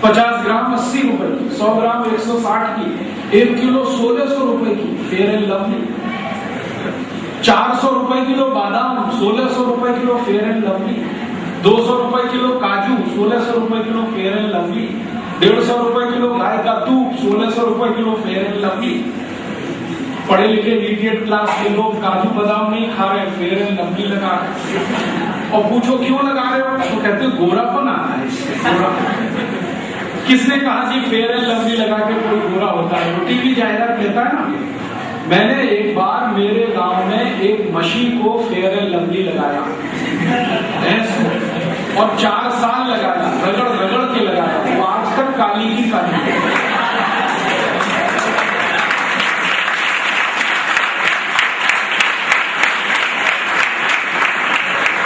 50 ग्राम 80 रुपए की, 100 ग्राम 160 की, 1 किलो 1600 रुपए की फेयर एंड लवली, 400 रुपए किलो बादाम, 1600 रुपए किलो फेयर एंड लवली, 200 रुपए किलो काजू, 1600 रुपए किलो फेयर एंड लवली, 150 रुपए किलो गाय का दूध, 1600 रुपए किलो फेयर एंड लवली। पढ़े लिखे मीडियम क्लास के लोग काजू बादाम नहीं खा रहे, फेयर एंड लवली लगा रहे। और पूछो क्यों लगा रहे हो, तो कहते गोरापन आता है इससे। किसने कहा जी फेयर एंड लवली लगा के कोई गोरा होता है? वो टीवी जाहिरात देता है ना। मैंने एक बार मेरे गांव में एक मशी को फेयर एंड लवली लगाया और 4 साल लगाया, रगड़ रगड़ के लगाया, वो आज तक काली की काली।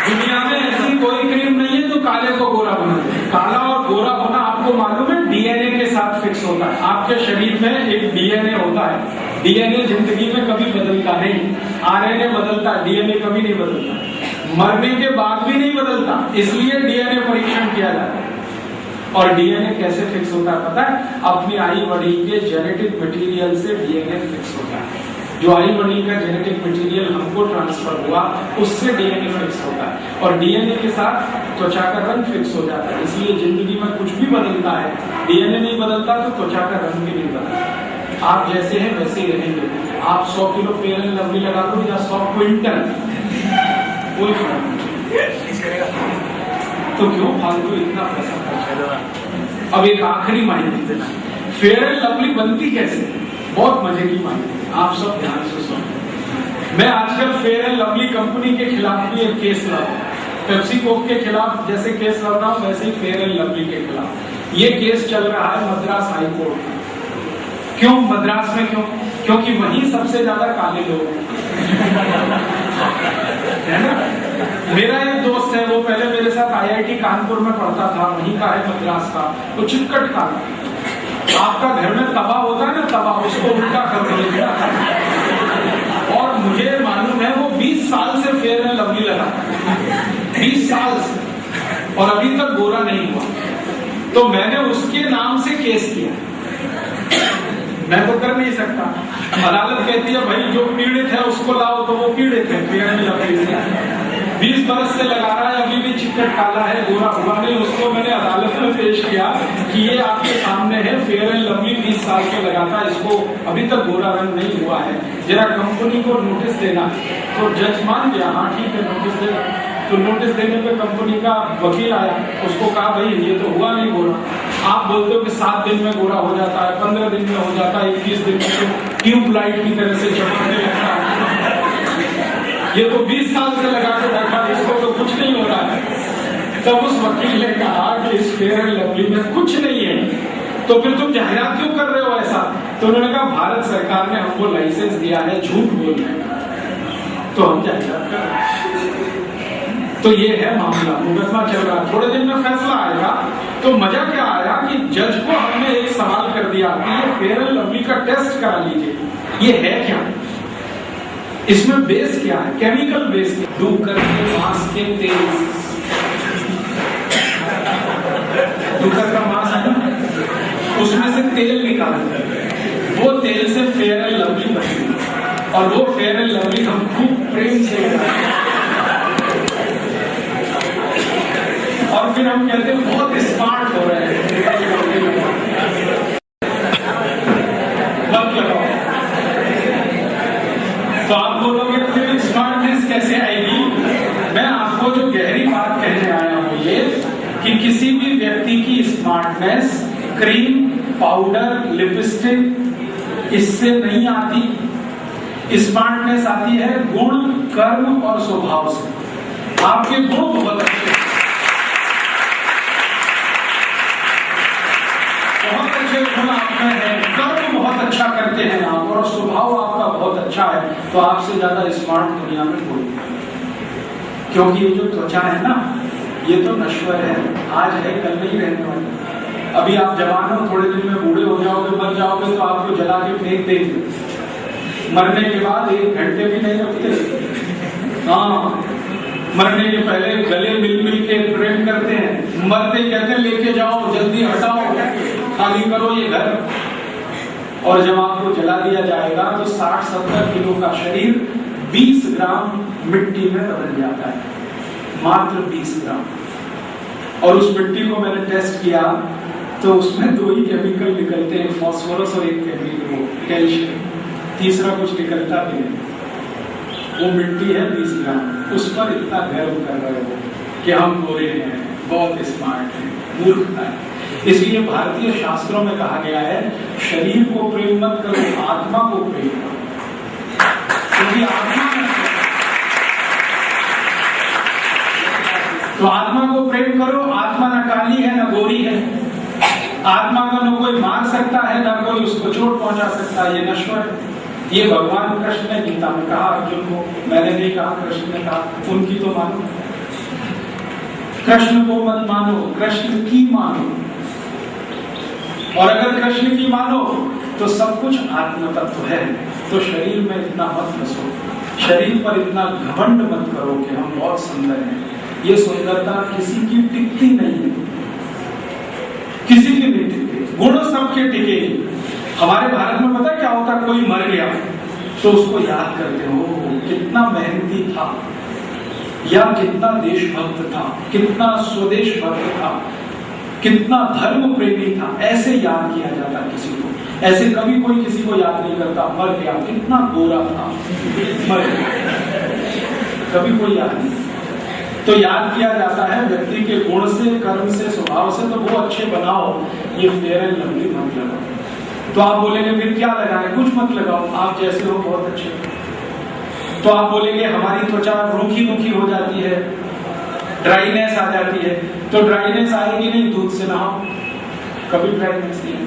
दुनिया में ऐसी कोई क्रीम नहीं है जो काले को गोरा बना दे। काला और गोरा होना आपको मालूम है डीएनए के साथ फिक्स होता है। आपके शरीर में एक डीएनए होता है। डीएनए जिंदगी में कभी बदलता नहीं, आरएनए बदलता है, डीएनए कभी नहीं बदलता, मरने के बाद भी नहीं बदलता, इसलिए डीएनए परीक्षण किया जाता है। और डीएनए कैसे फिक्स होता है पता है? अपनी आई वडील के जेनेटिक मटेरियल से डीएनए फिक्स होता है। जो आई वडील का जेनेटिक मटेरियल हमको ट्रांसफर हुआ उससे डीएनए फिक्स होता है। और डीएनए के साथ त्वचा का रंग फिक्स हो जाता है। इसलिए जिंदगी में कुछ भी बदलता है, डीएनए नहीं बदलता तो त्वचा का रंग भी नहीं बदलता। आप जैसे हैं वैसे ही रहेंगे। आप 100 किलो फेयर एंड लवली लगा दो या 100 क्विंटल, कोई फर्क नहीं। तो क्यों फालतू इतना पैसा खर्च? अब एक आखिरी माहिती देना, फेयर एंड लवली बनती कैसे? बहुत मजे की माहिती, आप सब ध्यान से सुनो। मैं आजकल फेयर एंड लवली कंपनी के खिलाफ भी एक केस लड़ा हूं। पेप्सी कोक के खिलाफ जैसे केस लड़ रहा हूं वैसे ही फेयर एंड लवली के खिलाफ ये केस चल रहा है मद्रास हाई कोर्ट में। क्यों मद्रास में? क्योंकि वहीं सबसे ज्यादा काले लोग है ना। मेरा एक दोस्त है, वो पहले मेरे साथ आईआईटी कानपुर में पढ़ता था, वहीं का है मद्रास का। वो चितकट काला, आपका घर में तवा होता है ना, तवा, उसको उल्टा कर देगा। और मुझे मालूम है वो 20 साल से फेयर एंड लवली लगा, 20 साल से, और अभी तक गोरा नहीं हुआ। तो मैंने उसके नाम से केस किया। मैं तो कर नहीं सकता। अदालत कहती है भाई जो पीड़ित है उसको लाओ, तो वो पीड़ित है फेयर एंड लवली से। 20 बरस से लगा रहा है, अभी भी चिकट काला है, गोरा हुआ नहीं। उसको मैंने अदालत में पेश किया कि ये आपके सामने है, फेयर एंड लवली 20 साल से लगा था, इसको अभी तक गोरा रंग नहीं हुआ है, जरा कंपनी को नोटिस देना। तो जज मान गया, हाँ ठीक है नोटिस देना। तो नोटिस देने पे कंपनी का वकील आया, उसको कहा भाई ये तो हुआ नहीं गोरा, आप बोलते हो कि 7 दिन में गोरा हो जाता है, 15 दिन में हो जाता है, 21 दिन में तो ट्यूबलाइट की तरह से चमकने लगता है, ये तो 20 साल से लगा के बैठा, इसको तो कुछ नहीं हो रहा है। तब उस वकील ने कहा कि इस फेयर एंड लवली में कुछ नहीं है, तो फिर तुम जाहिरात क्यों कर रहे हो ऐसा? तो उन्होंने कहा भारत सरकार ने हमको लाइसेंस दिया है झूठ बोलने का, तो हम जाहिरात कर रहे हैं। तो ये है मामला, मुकदमा चल रहा है, थोड़े दिन में फैसला आएगा। तो मजा क्या आया कि जज को हमने एक सवाल कर दिया कि ये फेयर एंड लवली का टेस्ट करा लीजिए, ये है क्या, इसमें बेस क्या है, केमिकल बेस क्या? डूब करके मांस के तेल, डूकर का मांस है ना, उसमें से तेल निकालते हैं, वो तेल से फेयर एंड लवली बनती है, और वो फेयर एंड लवली हम खूब प्रेम से और फिर हम कहते हैं बहुत स्मार्ट हो रहे हैं। तो आप बोलोगे फिर स्मार्टनेस कैसे आएगी? मैं आपको जो गहरी बात कहने आया हूं ये कि किसी भी व्यक्ति की स्मार्टनेस क्रीम, पाउडर, लिपस्टिक इससे नहीं आती। स्मार्टनेस आती है गुण, कर्म और स्वभाव से। आपके गुण बहुत अच्छे, बहुत अच्छे गुण आप में है, कर्म बहुत अच्छा करते हैं आप, और स्वभाव आपका बहुत अच्छा है, तो आपसे ज्यादा स्मार्ट दुनिया में कोई नहीं। क्योंकि ये जो त्वचा है ना, ये तो नश्वर है, आज है कल नहीं रहने वाली। अभी आप जवान हो, थोड़े दिन में बूढ़े हो जाओगे, मर जाओगे, तो आपको जला के फेंक देंगे। मरने के बाद 1 घंटे भी नहीं रखते। हाँ, मरने के पहले गले मिल के प्रेम करते हैं, मरते कहते हैं लेके जाओ, जल्दी हटाओ, खाली करो ये घर। और जब आपको जला दिया जाएगा तो 60-70 किलो का शरीर 20 ग्राम मिट्टी में बदल जाता है, मात्र 20 ग्राम। और उस मिट्टी को मैंने टेस्ट किया तो उसमें 2 ही केमिकल निकलते हैं, फास्फोरस और एक केमिकल कैल्शियम, तीसरा कुछ निकलता भी नहीं। वो मिट्टी है 20 ग्राम, उस पर इतना गर्व कर रहे हो कि हम गोरे हैं, बहुत स्मार्ट हैं, मूर्खता है। इसलिए भारतीय शास्त्रों में कहा गया है शरीर को प्रेम मत करो, आत्मा को प्रेम करो, क्योंकि आत्मा तो आत्मा को प्रेम करो। आत्मा न काली है न गोरी है, आत्मा को न कोई मार सकता है न कोई उसको चोट पहुंचा सकता है, ये नश्वर है। ये भगवान कृष्ण ने गीता में कहा अर्जुन को, मैंने नहीं कहा, कृष्ण ने कहा। उनकी तो मानो, कृष्ण को मत मानो, कृष्ण की मानो। और अगर कृष्ण की मानो तो सब कुछ आत्म तत्व है। तो शरीर में इतना मत फंसो, शरीर पर इतना घमंड मत करो कि हम बहुत सुंदर हैं। ये सुंदरता किसी की टिकती नहीं है, किसी की नहीं टिकती, गुण सबके टिके। हमारे भारत में पता क्या होता, कोई मर गया तो उसको याद करते हो, कितना मेहनती था, या कितना देशभक्त था, कितना स्वदेश भक्त था, कितना धर्म प्रेमी था, ऐसे याद किया जाता किसी को। ऐसे कभी कोई किसी को याद नहीं करता, मर गया कितना गोरा था, मर गया, कभी कोई याद नहीं। तो याद किया जाता है व्यक्ति के गुण से, कर्म से, स्वभाव से। तो वो अच्छे बनाओ, ये फेयर एंड लवली मत लगाओ। तो आप बोलेंगे फिर क्या लगाएं? कुछ मत लगाओ, आप जैसे हो बहुत अच्छे। तो आप बोलेंगे हमारी त्वचा रूखी रूखी हो जाती है, ड्राइनेस आ जाती है। तो ड्राइनेस आएगी नहीं, दूध से नहाओ, कभी ड्राइनेस नहीं।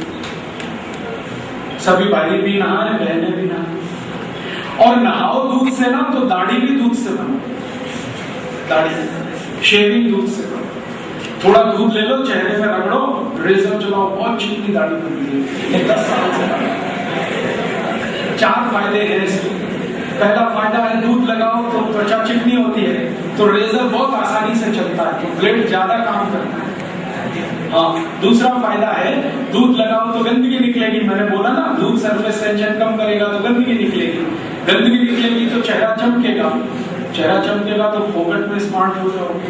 सभी भाई भी नहाए, बहनें भी नहाए, और नहाओ दूध से ना तो दाढ़ी भी दूध से बनाओ, दाढ़ी शेविंग दूध से करो। थोड़ा दूध ले लो, चेहरे में रगड़ो, रेजर चलाओ, बहुत चिकनी दाढ़ी बन है 10 साल से। 4 फायदे हैं इसके। पहला फायदा है दूध लगाओ तो त्वचा चिकनी होती है, तो रेजर बहुत आसानी से चलता है, तो ब्लेड ज्यादा काम करता है। हाँ, दूसरा फायदा है दूध लगाओ तो गंदगी निकलेगी। मैंने बोला ना, दूध सरफेस टेंशन कम करेगा तो गंदगी निकलेगी, गंदगी निकलेगी तो चेहरा चमकेगा। चेहरा चमकेगा तो फोकट में स्मार्ट हो जाओगे।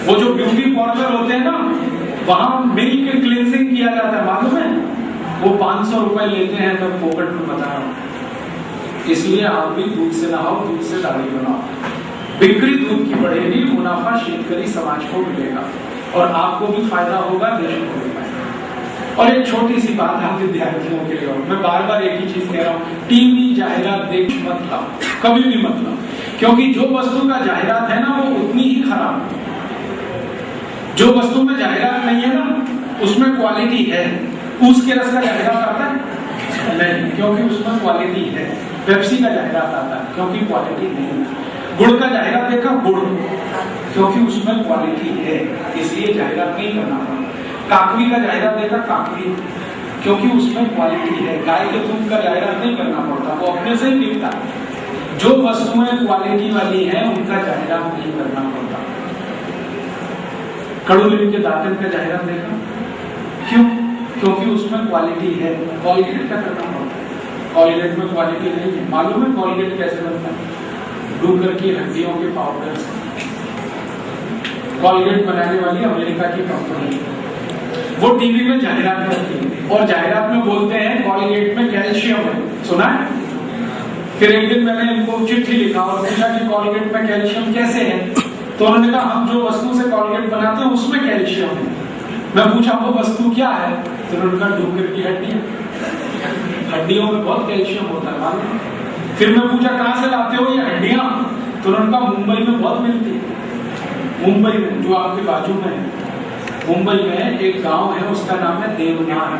वो जो ब्यूटी पार्लर होते हैं ना, वहां मिल्क क्लींजिंग किया जाता है, मालूम है? वो 500 रुपए लेते हैं, तब फोकट में बता रहा हूं। इसलिए आप भी दूध से नहाओ, दूध से दाढ़ी बनाओ, बिक्री दूध की बढ़ेगी, मुनाफा शेतकरी समाज को मिलेगा और आपको भी फायदा होगा, देश को भी फायदा। और एक छोटी सी बात हम विद्यार्थियों के लिए, मैं बार बार एक ही चीज कह रहा हूँ, टीवी जाहिरात देख मत लाओ, कभी भी मत लाओ, क्योंकि जो वस्तु का जाहिरात है ना वो उतनी ही खराब है। जो वस्तु में जाहिरात नहीं है ना उसमें क्वालिटी है। ऊस के रस का जाहिरात आता है नहीं, क्योंकि उसमें क्वालिटी है। पेप्सी का जाहिरात आता है क्योंकि क्वालिटी नहीं है। गुड़ का जाहिरात देखा, गुड़, क्योंकि उसमें क्वालिटी है, इसलिए जाहिरात नहीं करना पड़ता। काकवी का जाहिरात देखा, काकवी, क्योंकि उसमें क्वालिटी है। गाय के दूध का जाहिरात नहीं करना पड़ता, वो अपने से ही दिखता है। जो वस्तुएं क्वालिटी वाली हैं उनका जाहिरात नहीं करना पड़ता। कड़ूलिम के दातन का जाहिरात देखा, क्यों? क्योंकि उसमें क्वालिटी है। कॉलगेट का करना पड़ता है, कॉलगेट में क्वालिटी नहीं है। मालूम है कॉलगेट कैसे बनता है? डूगर की हड्डियों के पाउडर से। कॉलगेट बनाने वाली अमेरिका की कंपनी है, वो टीवी में जाहिरात करती है और जाहिरात में बोलते हैं कॉलगेट में कैल्शियम है। सुना है? फिर एक दिन मैंने इनको चिट्ठी लिखा और पूछा कि कॉलगेट में कैल्शियम कैसे है? तो उन्होंने कहा हम जो वस्तु से कॉलगेट बनाते हैं उसमें कैल्शियम है। मैं पूछा वो वस्तु क्या है? तो उन्होंने कहा डूगर की हड्डियां, हड्डियों में बहुत कैल्शियम होता है, मालूम? फिर मैं पूछा कहां से लाते हो ये हड्डियां? तो उन्होंने कहा मुंबई में बहुत मिलती है। मुंबई में, जो आपके बाजू में है, मुंबई में एक गांव है, उसका नाम है देवनार,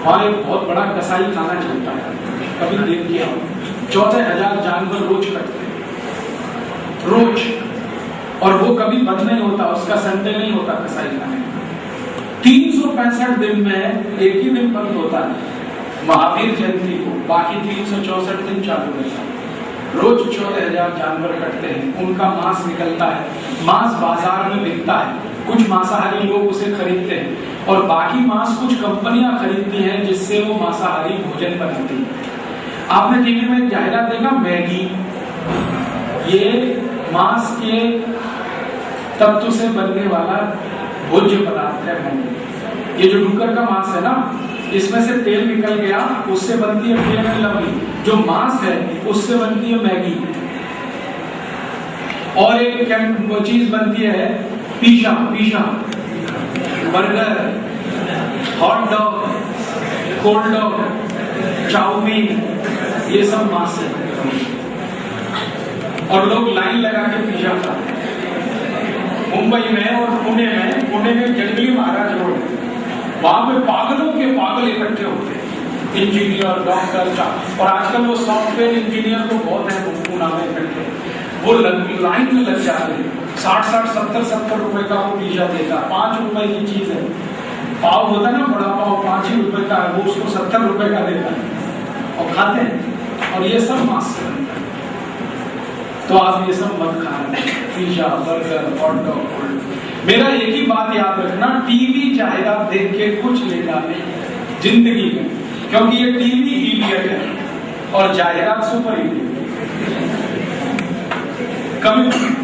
और एक बहुत बड़ा कसाई खाना चलता है, कभी देख के आओ। 14,000 जानवर रोज कटते हैं, रोज, और वो कभी बंद नहीं होता, उसका संडे नहीं होता कसाई खाने। 365 दिन में एक ही दिन बंद होता है, महावीर जयंती को, बाकी 364 दिन चालू रहता है। रोज 14,000 जानवर कटते हैं, उनका मांस निकलता है, मांस बाजार में बिकता है। कुछ मांसाहारी लोग उसे खरीदते हैं और बाकी मांस कुछ कंपनियां खरीदती हैं जिससे वो मांसाहारी भोजन बनाती है। आपने टीवी में एक जाहिरात देखा, मैगी, ये मांस के तत्व से बनने वाला भोज्य पदार्थ है मैगी। ये जो डुक्कर का मांस है ना, इसमें से तेल निकल गया, उससे बनती है फेयर एंड लवली। जो मांस है उससे बनती है मैगी। और एक चीज बनती है pizza, burger, hot dog, cold dog, chowmein, ये सब मांस है। और लोग लाइन लगा के पिज़्ज़ा खाते हैं। मुंबई में और पुणे में जंगली महाराज रोड, वहां पे पागलों के पागल इकट्ठे होते हैं, इंजीनियर, डॉक्टर, और आजकल वो सॉफ्टवेयर इंजीनियर तो बहुत है पुणे में इकट्ठे, वो लाइन में लग जाते हैं। 60-60, 70-70 रुपए का वो पिज़्ज़ा देता है। 5 रुपए की चीज है, पाव होता है ना, बड़ा पाव 5 ही रुपए का है, वो उसको 70 रुपए का देता है और खाते हैं। और ये सब मांस से बनता है, तो आप ये सब मत खाना, पिज़्ज़ा, बर्गर, हॉट डॉग। मेरा एक ही बात याद रखना, टीवी जाहिरात देख के कुछ लेना नहीं जिंदगी में, क्योंकि ये टीवी इडियट है और जाहिरात सुपर इडियट। कभी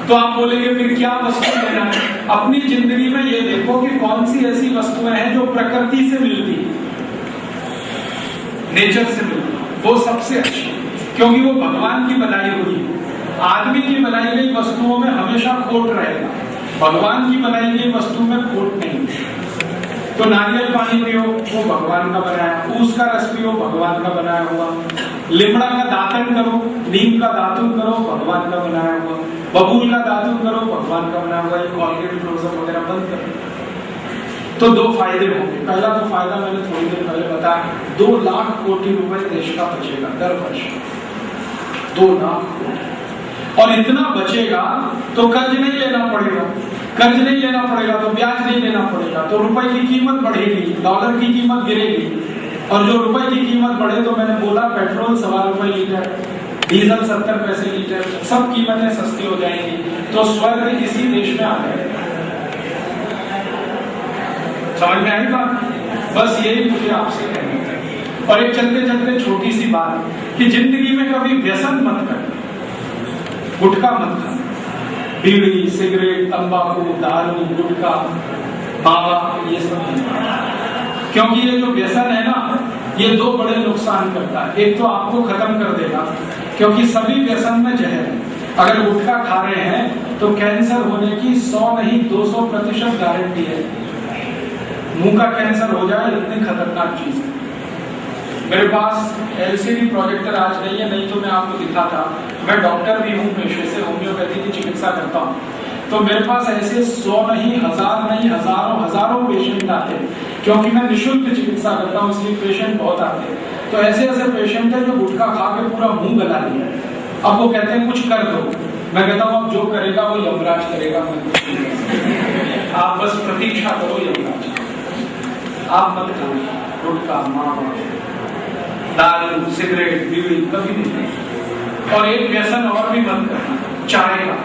तो आप बोलेंगे फिर क्या वस्तु लेना है? अपनी जिंदगी में ये देखो कि कौन सी ऐसी वस्तुएं हैं जो प्रकृति से मिलती है, नेचर से मिलती है, वो सबसे अच्छी, क्योंकि वो भगवान की बनाई हुई है। आदमी की बनाई गई वस्तुओं में हमेशा खोट रहेगा, भगवान की बनाई गई वस्तु में खोट नहीं। तो नारियल पानी पियो, वो भगवान का बनाया, ऊस का रस पियो, भगवान का बनाया हुआ, लिमड़ा का दातन करो, नीम का दातुन करो, भगवान का बनाया हुआ, बबूल का दातुन करो, भगवान का बनाया हुआ। ये कॉलगेट, क्लोजअप वगैरह बंद करो। तो 2 फायदे होंगे। पहला तो फायदा मैंने थोड़ी देर पहले बताया, 2 लाख कोटि रुपए देश का बचेगा दर वर्ष, 2 लाख कोटि। और इतना बचेगा तो कर्ज नहीं लेना पड़ेगा, कर्ज नहीं लेना पड़ेगा तो ब्याज नहीं लेना पड़ेगा, तो रुपए की कीमत बढ़ेगी, डॉलर की कीमत गिरेगी, और जो रुपए की कीमत बढ़े तो मैंने बोला पेट्रोल 1.25 रुपए लीटर, डीजल 70 पैसे लीटर, सब कीमतें सस्ती हो जाएंगी। तो स्वर्ग इसी देश में आ जाएगा। समझ में आई बात? बस यही मुझे आपसे कहना है। और एक चलते चलते छोटी सी बात कि जिंदगी में कभी व्यसन मत कर, गुटखा मत खा, बीड़ी, सिगरेट, तंबाकू, दारू, गुटखा, मावा, ये सब नहीं। क्योंकि ये जो व्यसन है ना, ये दो बड़े नुकसान करता है। एक तो आपको खत्म कर देगा, क्योंकि सभी व्यसन में जहर है। अगर गुटखा खा रहे हैं तो कैंसर होने की 100 नहीं 200% गारंटी है। मुंह का कैंसर हो जाए, इतनी खतरनाक चीज है। मेरे पास LCD प्रोजेक्टर आज नहीं है, नहीं तो मैं आपको दिखाता। मैं डॉक्टर भी हूँ पेशे से, होम्योपैथी की चिकित्सा करता हूँ। तो मेरे पास ऐसे 100 नहीं, 1000 नहीं, हजारों पेशेंट आते हैं, क्योंकि मैं निःशुल्क चिकित्सा करता हूँ, इसलिए पेशेंट बहुत आते हैं। तो ऐसे ऐसे पेशेंट है जो गुटखा खा के पूरा मुंह गला लिया। अब वो कहते हैं कुछ कर दो, मैं कहता हूँ अब जो करेगा वो यमराज करेगा, आप बस प्रतीक्षा करो यमराज। आप मत खाओ गुटखा, मावा, दारू, सिगरेट, बीड़ी, कभी नहीं। और एक व्यसन और भी मत करना, चाय का।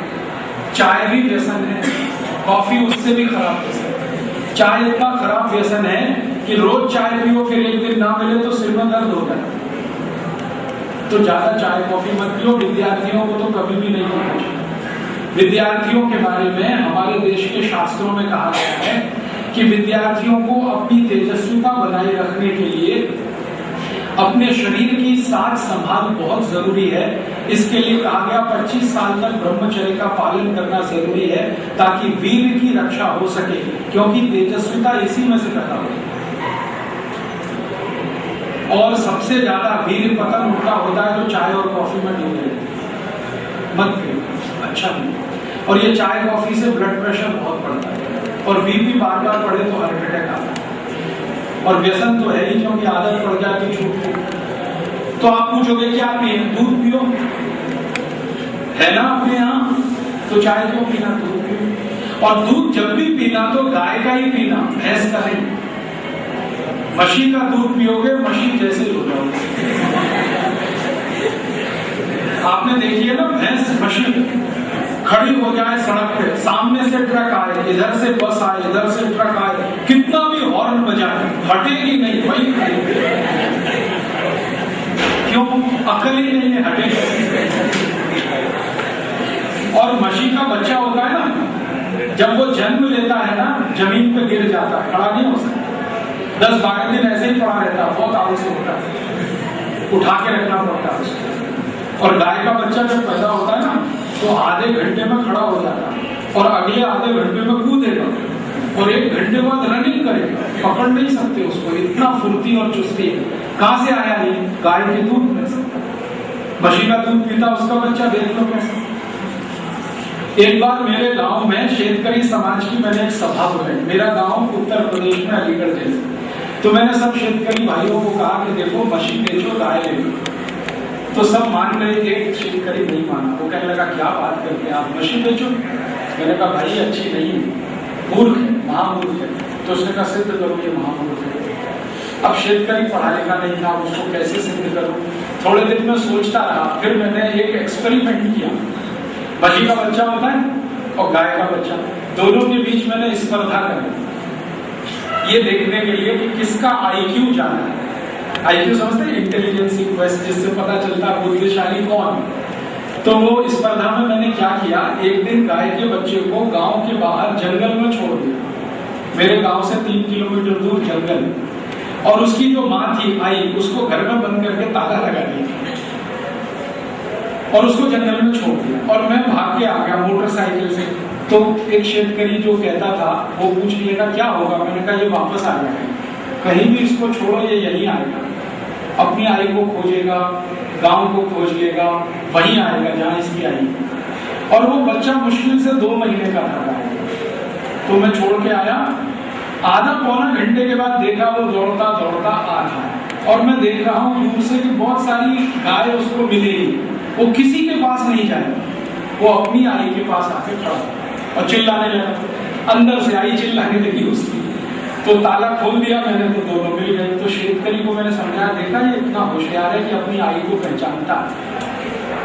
चाय भी व्यसन है, कॉफी उससे भी खराब व्यसन है। चाय इतना खराब व्यसन है कि रोज चाय पियो, फिर एक दिन ना मिले तो सिर में दर्द होता है। तो ज्यादा चाय कॉफी मत पियो। विद्यार्थियों को तो कभी भी नहीं पीना चाहिए। विद्यार्थियों के बारे में हमारे देश के शास्त्रों में कहा गया है कि विद्यार्थियों को अपनी तेजस्विता बनाए रखने के लिए अपने शरीर की साज संभाल बहुत जरूरी है। इसके लिए कहा गया 25 साल तक ब्रह्मचर्य का पालन करना जरूरी है, ताकि वीर की रक्षा हो सके, क्योंकि तेजस्विता इसी में से पैदा होती है। और सबसे ज्यादा वीर पतन उनका होता है जो चाय और कॉफी में डूबे मत पियो, अच्छा नहीं। और ये चाय कॉफी से ब्लड प्रेशर बहुत बढ़ता है, और बीपी बार बार बढ़े तो हार्ट अटैक आता है। और व्यसन तो है ही, क्योंकि आदत पड़ जाए तो छूट। तो आप पूछोगे क्या पिए? दूध पियो, है ना अपने यहाँ, तो चाय क्यों पीना, दूध पियो। और दूध जब भी पीना तो गाय का ही पीना, भैंस का नहीं। मशी का दूध पियोगे मशी जैसे ही हो जाओगे। आपने देखी है ना, भैंस मशी खड़ी हो जाए सड़क पे, सामने से ट्रक आए, इधर से बस आए, इधर से ट्रक आए, कितना भी हॉर्न बजाए हटेगी नहीं, वही खड़ी। क्यों? अकल ही नहीं है, हटेगी। और मशी का बच्चा होता है ना, जब वो जन्म लेता है ना, जमीन पे गिर जाता है, खड़ा नहीं हो सकता। 10-12 दिन ऐसे ही पड़ा रहता है, बहुत आगे से होता है, उठा के रखना पड़ता है उसको। और गाय का बच्चा जब पैदा होता है ना, तो आधे घंटे में खड़ा हो जाता है, और अगले आधे घंटे में कूदेगा, और 1 घंटे बाद रनिंग करेगा। पकड़ नहीं सकते उसको, इतना फुर्ती और चुस्ती है। कहां से आया ये? गाय के दूध में से। मशी का दूध पीता उसका बच्चा, देख लो कैसे। एक बार मेरे गांव में शेतकरी समाज की मैंने एक सभा बुलाई। मेरा गांव उत्तर प्रदेश में अलीगढ़ जिले, तो मैंने सब शेतकरी भाइयों को कहा कि देखो मशी बेचो, गाय ले लो। तो सब मान गए, एक शेतकरी नहीं माना। वो कहने लगा क्या बात करते हैं आप, मशी बेचो? मैंने कहा भाई अच्छी नहीं है, मूर्ख है, महामूर्ख है। तो उसने कहा सिद्ध करो ये महामूर्ख है। अब शेतकरी पढ़ा लिखा नहीं था, उसको कैसे सिद्ध करूं? थोड़े दिन में सोचता रहा, फिर मैंने एक एक्सपेरिमेंट किया। मशी का बच्चा होता है और गाय का बच्चा, दोनों के बीच मैंने स्पर्धा करी, ये देखने के लिए कि किसका IQ ज्यादा है। IQ समझते हैं, इंटेलिजेंस इंक्वेस्ट, जिससे पता चलता है बुद्धिशाली कौन है। तो वो स्पर्धा में मैंने क्या किया, एक दिन गाय के बच्चे को गांव के बाहर जंगल में छोड़ दिया। मेरे गांव से 3 किलोमीटर दूर जंगल, और उसकी जो माँ थी आई, उसको घर में बंद करके ताला लगा दिया और उसको जंगल में छोड़ दिया। और मैं भाग के आ गया मोटरसाइकिल से। तो एक शेतकरी जो कहता था वो पूछ लेगा क्या होगा, मैंने कहा ये वापस आ जाएगा, कहीं भी इसको छोड़ो ये यहीं आएगा, अपनी आई को खोजेगा, गांव को खोज लेगा, वहीं आएगा जहां इसकी आई। और वो बच्चा मुश्किल से 2 महीने का था। तो मैं छोड़ के आया, आधा पौना घंटे के बाद देखा वो दौड़ता दौड़ता आ रहा है, और मैं देख रहा हूँ दूर से कि बहुत सारी गाय उसको मिलेगी, वो किसी के पास नहीं जाएगा, वो अपनी आई के पास आके खड़ा और चिल्लाने लगा। अंदर से आई चिल्लाने लगी उसकी, तो ताला खोल दिया मैंने, तो दोनों मिल गए। तो शेतकरी को मैंने समझाया, देखा ये इतना होशियार है कि अपनी आई को पहचानता,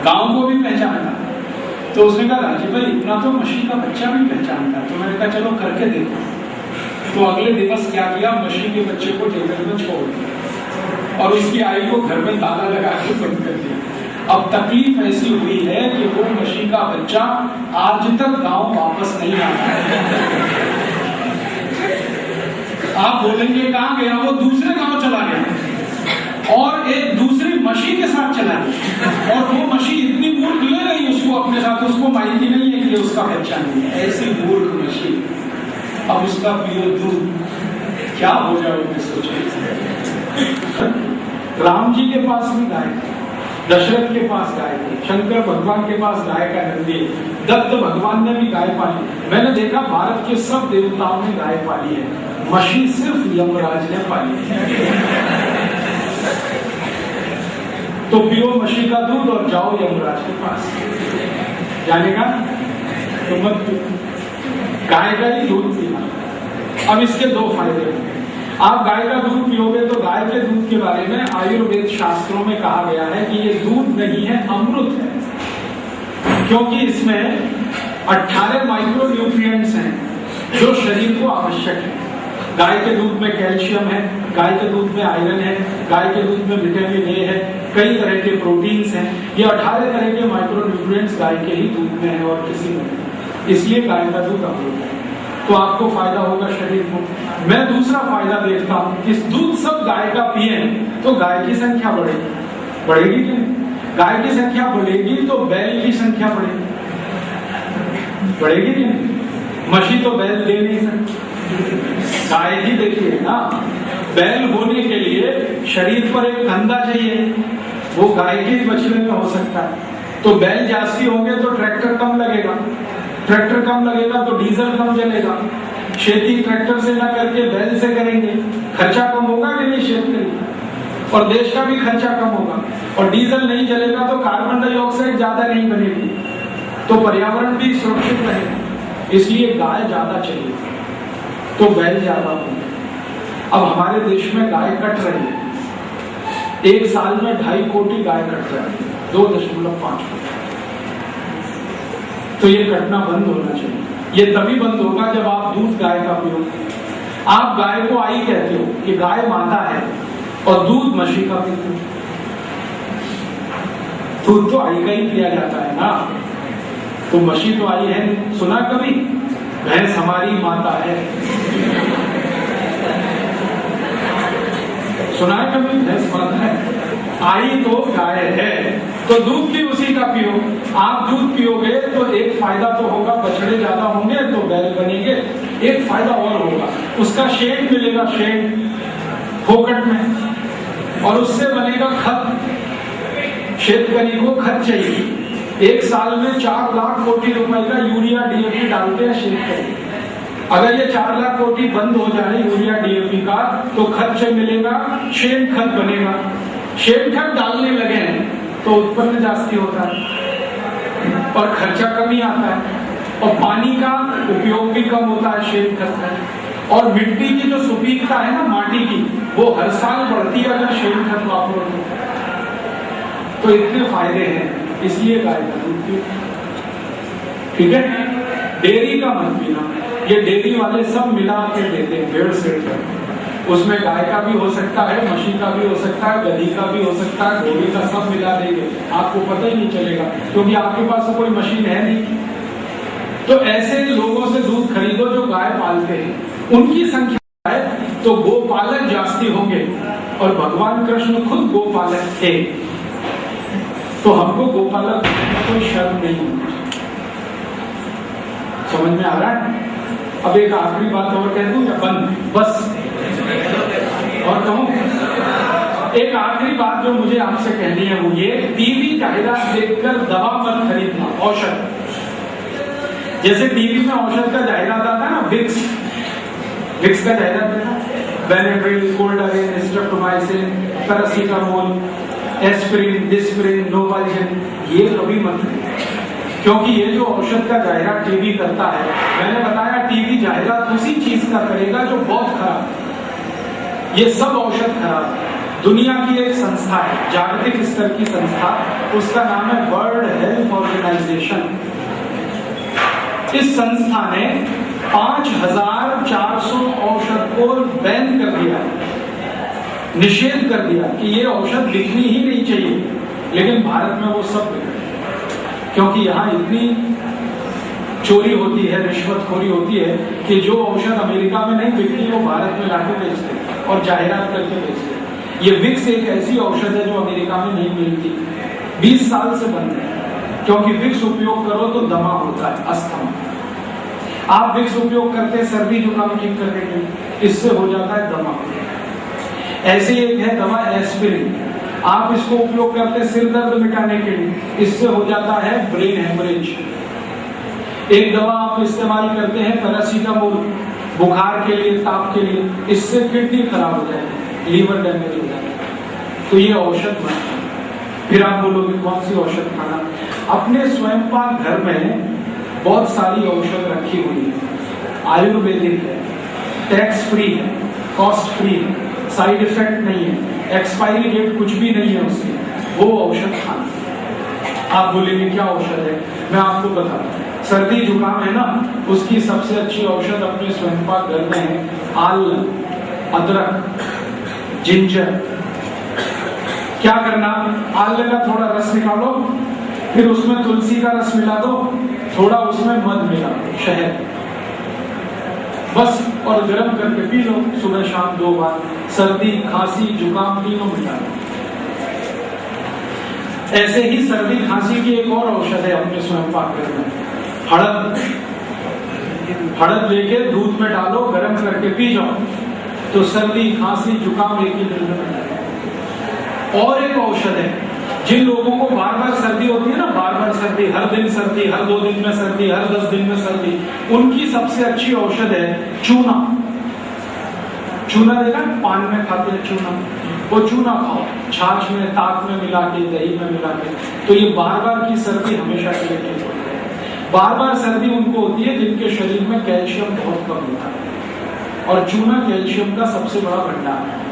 गांव को भी पहचानता। तो उसने कहा राजीव भाई इतना तो मशी का बच्चा भी पहचानता। तो मैंने कहा चलो करके देखो। तो अगले दिवस क्या किया, मशी के बच्चे को जंगल में छोड़ दिया। और उसकी आई को घर में ताला लगा के बंद कर दिया। अब तकलीफ ऐसी हुई है कि वो मशी का बच्चा आज तक गांव वापस नहीं आया है। आप बोलेंगे कहां गया? वो दूसरे गांव चला गया और एक दूसरी मशी के साथ चला गया, और वो मशी इतनी मूर्ख ले गई उसको अपने साथ, उसको मालूम नहीं है कि ये उसका बच्चा नहीं है। ऐसी मूर्ख मशी। अब उसका पियो दूध, क्या हो जाओगे सोचिए। राम जी के पास भी गाय थी, दशरथ के पास गाय थी, शंकर भगवान के पास गाय का नंदी, दत्त भगवान ने भी गाय पाली। मैंने देखा भारत के सब देवताओं ने गाय पाली है, मशी सिर्फ यमराज ने पाली है। तो पियो मशी का दूध और जाओ यमराज के पास। जानेगा तो मत पियो, गाय का ही दूध पीना। अब इसके दो फायदे होंगे। आप गाय का दूध पियोगे तो गाय के दूध के बारे में आयुर्वेद शास्त्रों में कहा गया है कि ये दूध नहीं है, अमृत है, क्योंकि इसमें 18 माइक्रो न्यूट्रिएंट्स हैं जो शरीर को आवश्यक है। गाय के दूध में कैल्शियम है, गाय के दूध में आयरन है, गाय के दूध में विटामिन ए है, कई तरह के प्रोटीन्स हैं। ये 18 तरह के माइक्रो न्यूट्रिएंट्स गाय के ही दूध में है और किसी में नहीं। इसलिए गाय का दूध अमृत है। तो आपको फायदा होगा शरीर को। मैं दूसरा फायदा देखता हूँ, इस दूध सब गाय का पिए तो गाय की संख्या बढ़ेगी। बढ़ेगी कि नहीं? गाय की संख्या बढ़ेगी तो बैल की संख्या बढ़ेगी। बढ़ेगी कि नहीं? मशी तो बैल दे नहीं सकती, गाय ही देखिए ना। बैल होने के लिए शरीर पर एक कंधा चाहिए, वो गाय के बछड़े में हो सकता है। तो बैल जास्ती होंगे तो ट्रैक्टर कम लगेगा, ट्रैक्टर कम लगेगा तो डीजल कम जलेगा। खेती ट्रैक्टर से ना करके बैल से करेंगे, खर्चा कम होगा कि नहीं शेतकरी, और देश का भी खर्चा कम होगा। और डीजल नहीं जलेगा तो कार्बन डाइऑक्साइड ज्यादा नहीं बनेगी, तो पर्यावरण भी सुरक्षित रहेगा। इसलिए गाय ज्यादा चाहिए तो बैल ज्यादा होंगे। अब हमारे देश में गाय कट रही है, एक साल में 2.5 कोटी गाय कट रही है, 2.5 कोटी। तो ये कटना बंद होना चाहिए। ये तभी बंद होगा जब आप दूध गाय का पियोगे। आप गाय को आई कहते हो कि गाय माता है, और दूध मशी का पीते हो। दूध तो आई का ही पिया जाता है ना, तो मशी तो आई है नहीं। सुना कभी भैंस हमारी माता है? सुना है कभी भैंस माता है? आई तो गाय है, तो दूध भी उसी का पियो। आप दूध पियोगे तो एक फायदा तो होगा, बछड़े ज्यादा होंगे तो बैल बनेंगे। एक फायदा और होगा, उसका शेड मिलेगा, शेड फोकट में, और उससे बनेगा खत। शेतकरी को खत चाहिए। एक साल में 4 लाख कोटी रुपए का यूरिया डीएपी डालते हैं शेतकरी। अगर ये 4 लाख कोटी बंद हो जाए यूरिया डीएपी का, तो खत से मिलेगा, शेन खत बनेगा। शेन खत डालने लगे हैं तो उत्पन्न जास्ती होता है और खर्चा कम ही आता है, और पानी का उपयोग भी कम होता है शेन खत का। और मिट्टी की जो सुपीकता है ना माटी की, वो हर साल बढ़ती है अगर शेन खत वापरोगे। तो इतने फायदे हैं, इसलिए गाय का दूध पियो। ठीक है? डेयरी का मत पीना, ये डेयरी वाले सब मिला के देते हैं, 1.5 कर। उसमें गाय का भी हो सकता है, मशी का भी हो सकता है, गधी का भी हो सकता है, घोड़ी का, सब मिला देंगे, आपको पता ही नहीं चलेगा, क्योंकि आपके पास तो कोई मशीन है नहीं। तो ऐसे लोगों से दूध खरीदो जो गाय पालते हैं, उनकी संख्या है तो गोपालक जास्ती होंगे, और भगवान कृष्ण खुद गोपालक थे, तो हमको गोपालक में कोई शर्म नहीं होती। समझ में आ रहा है? अब एक आखिरी बात और कह दूं या बंद? बस और कहूं? एक आखिरी बात जो मुझे आपसे कहनी है वो ये, टीवी जाहिरात देखकर दवा मत खरीदना, औषध। जैसे टीवी में औषध का जाहिरात आता है ना, विक्स का जाहिरात है, Benadryl, Coldarin, streptomycin, paracetamol, aspirin, Disprin, Novalgin, ये कभी मत खरीदना, क्योंकि ये जो औषध का जाहिरात टीवी करता है, मैंने बताया टीवी जाहिरात उसी चीज का करेगा जो बहुत खराब है। ये सब औषध खराब है। दुनिया की एक संस्था है, जागतिक स्तर की संस्था, उसका नाम है वर्ल्ड हेल्थ ऑर्गेनाइजेशन। इस संस्था ने 5400 औषध को बैन कर दिया। निषेध कर दिया कि ये औषध बिकनी ही नहीं चाहिए, लेकिन भारत में वो सब बिक रहे, क्योंकि यहाँ इतनी चोरी होती है, रिश्वतखोरी होती है कि जो औषध अमेरिका में नहीं बिकती वो भारत में लाके बेचते हैं और जाहिरात करके बेचते हैं। ये विक्स एक ऐसी औषध है जो अमेरिका में नहीं मिलती, 20 साल से बंद है, क्योंकि विक्स उपयोग करो तो दमा होता है, अस्थमा। आप विक्स उपयोग करते हैं सर्दी जुकाम ठीक करने के लिए, इससे हो जाता है दमा। ऐसे एक है दवा एस्पिरिन, आप इसको उपयोग करते हैं सिर दर्द मिटाने के लिए, इससे हो जाता है ब्रेन हेमरेज। एक दवा आप इस्तेमाल करते हैं पैरासीटामोल, बुखार के लिए, ताप के लिए, इससे किडनी खराब हो जाएगी, लीवर डैमेज हो जाएगा। तो ये औषध बनता है। फिर आप बोलोगे कौन सी औषध खाना? अपने स्वयं पाक घर में बहुत सारी औषध रखी हुई है, आयुर्वेदिक है, टैक्स फ्री है, कॉस्ट फ्री है, साइड इफेक्ट नहीं है, एक्सपायरी डेट कुछ भी नहीं है उसकी, वो औषध खाना। आप बोलेंगे क्या औषध है? मैं आपको बताता हूँ। सर्दी जुकाम है ना, उसकी सबसे अच्छी औषध अपने स्वयं पाक घर में है आल, अदरक, जिंजर। क्या करना? आल का थोड़ा रस निकालो, फिर उसमें तुलसी का रस मिला दो, थोड़ा उसमें मध मिला दो, शहद, बस, और गर्म करके पी लो सुबह शाम 2 बार। सर्दी, खांसी, जुकाम तीनों मिटा लो। ऐसे ही सर्दी खांसी की एक और औषध है अपने स्वयं पाक घर में, हड़द। हड़द लेके दूध में डालो, गर्म करके पी जाओ, तो सर्दी, खांसी, जुकाम एक ही दिन में मिटा लो। और एक औषध है, जिन लोगों को बार बार सर्दी होती है ना, बार बार सर्दी, हर दिन सर्दी, हर 2 दिन में सर्दी, हर 10 दिन में सर्दी, उनकी सबसे अच्छी औषध है चूना। चूना देखा पान में खाते हैं चूना, वो चूना खाओ, छाछ में, ताक में मिला के, दही में मिला के, तो ये बार बार की सर्दी हमेशा के लिए ठीक होती है। बार बार सर्दी उनको होती है जिनके शरीर में कैल्शियम बहुत कम होता है, और चूना कैल्शियम का सबसे बड़ा भंडार है।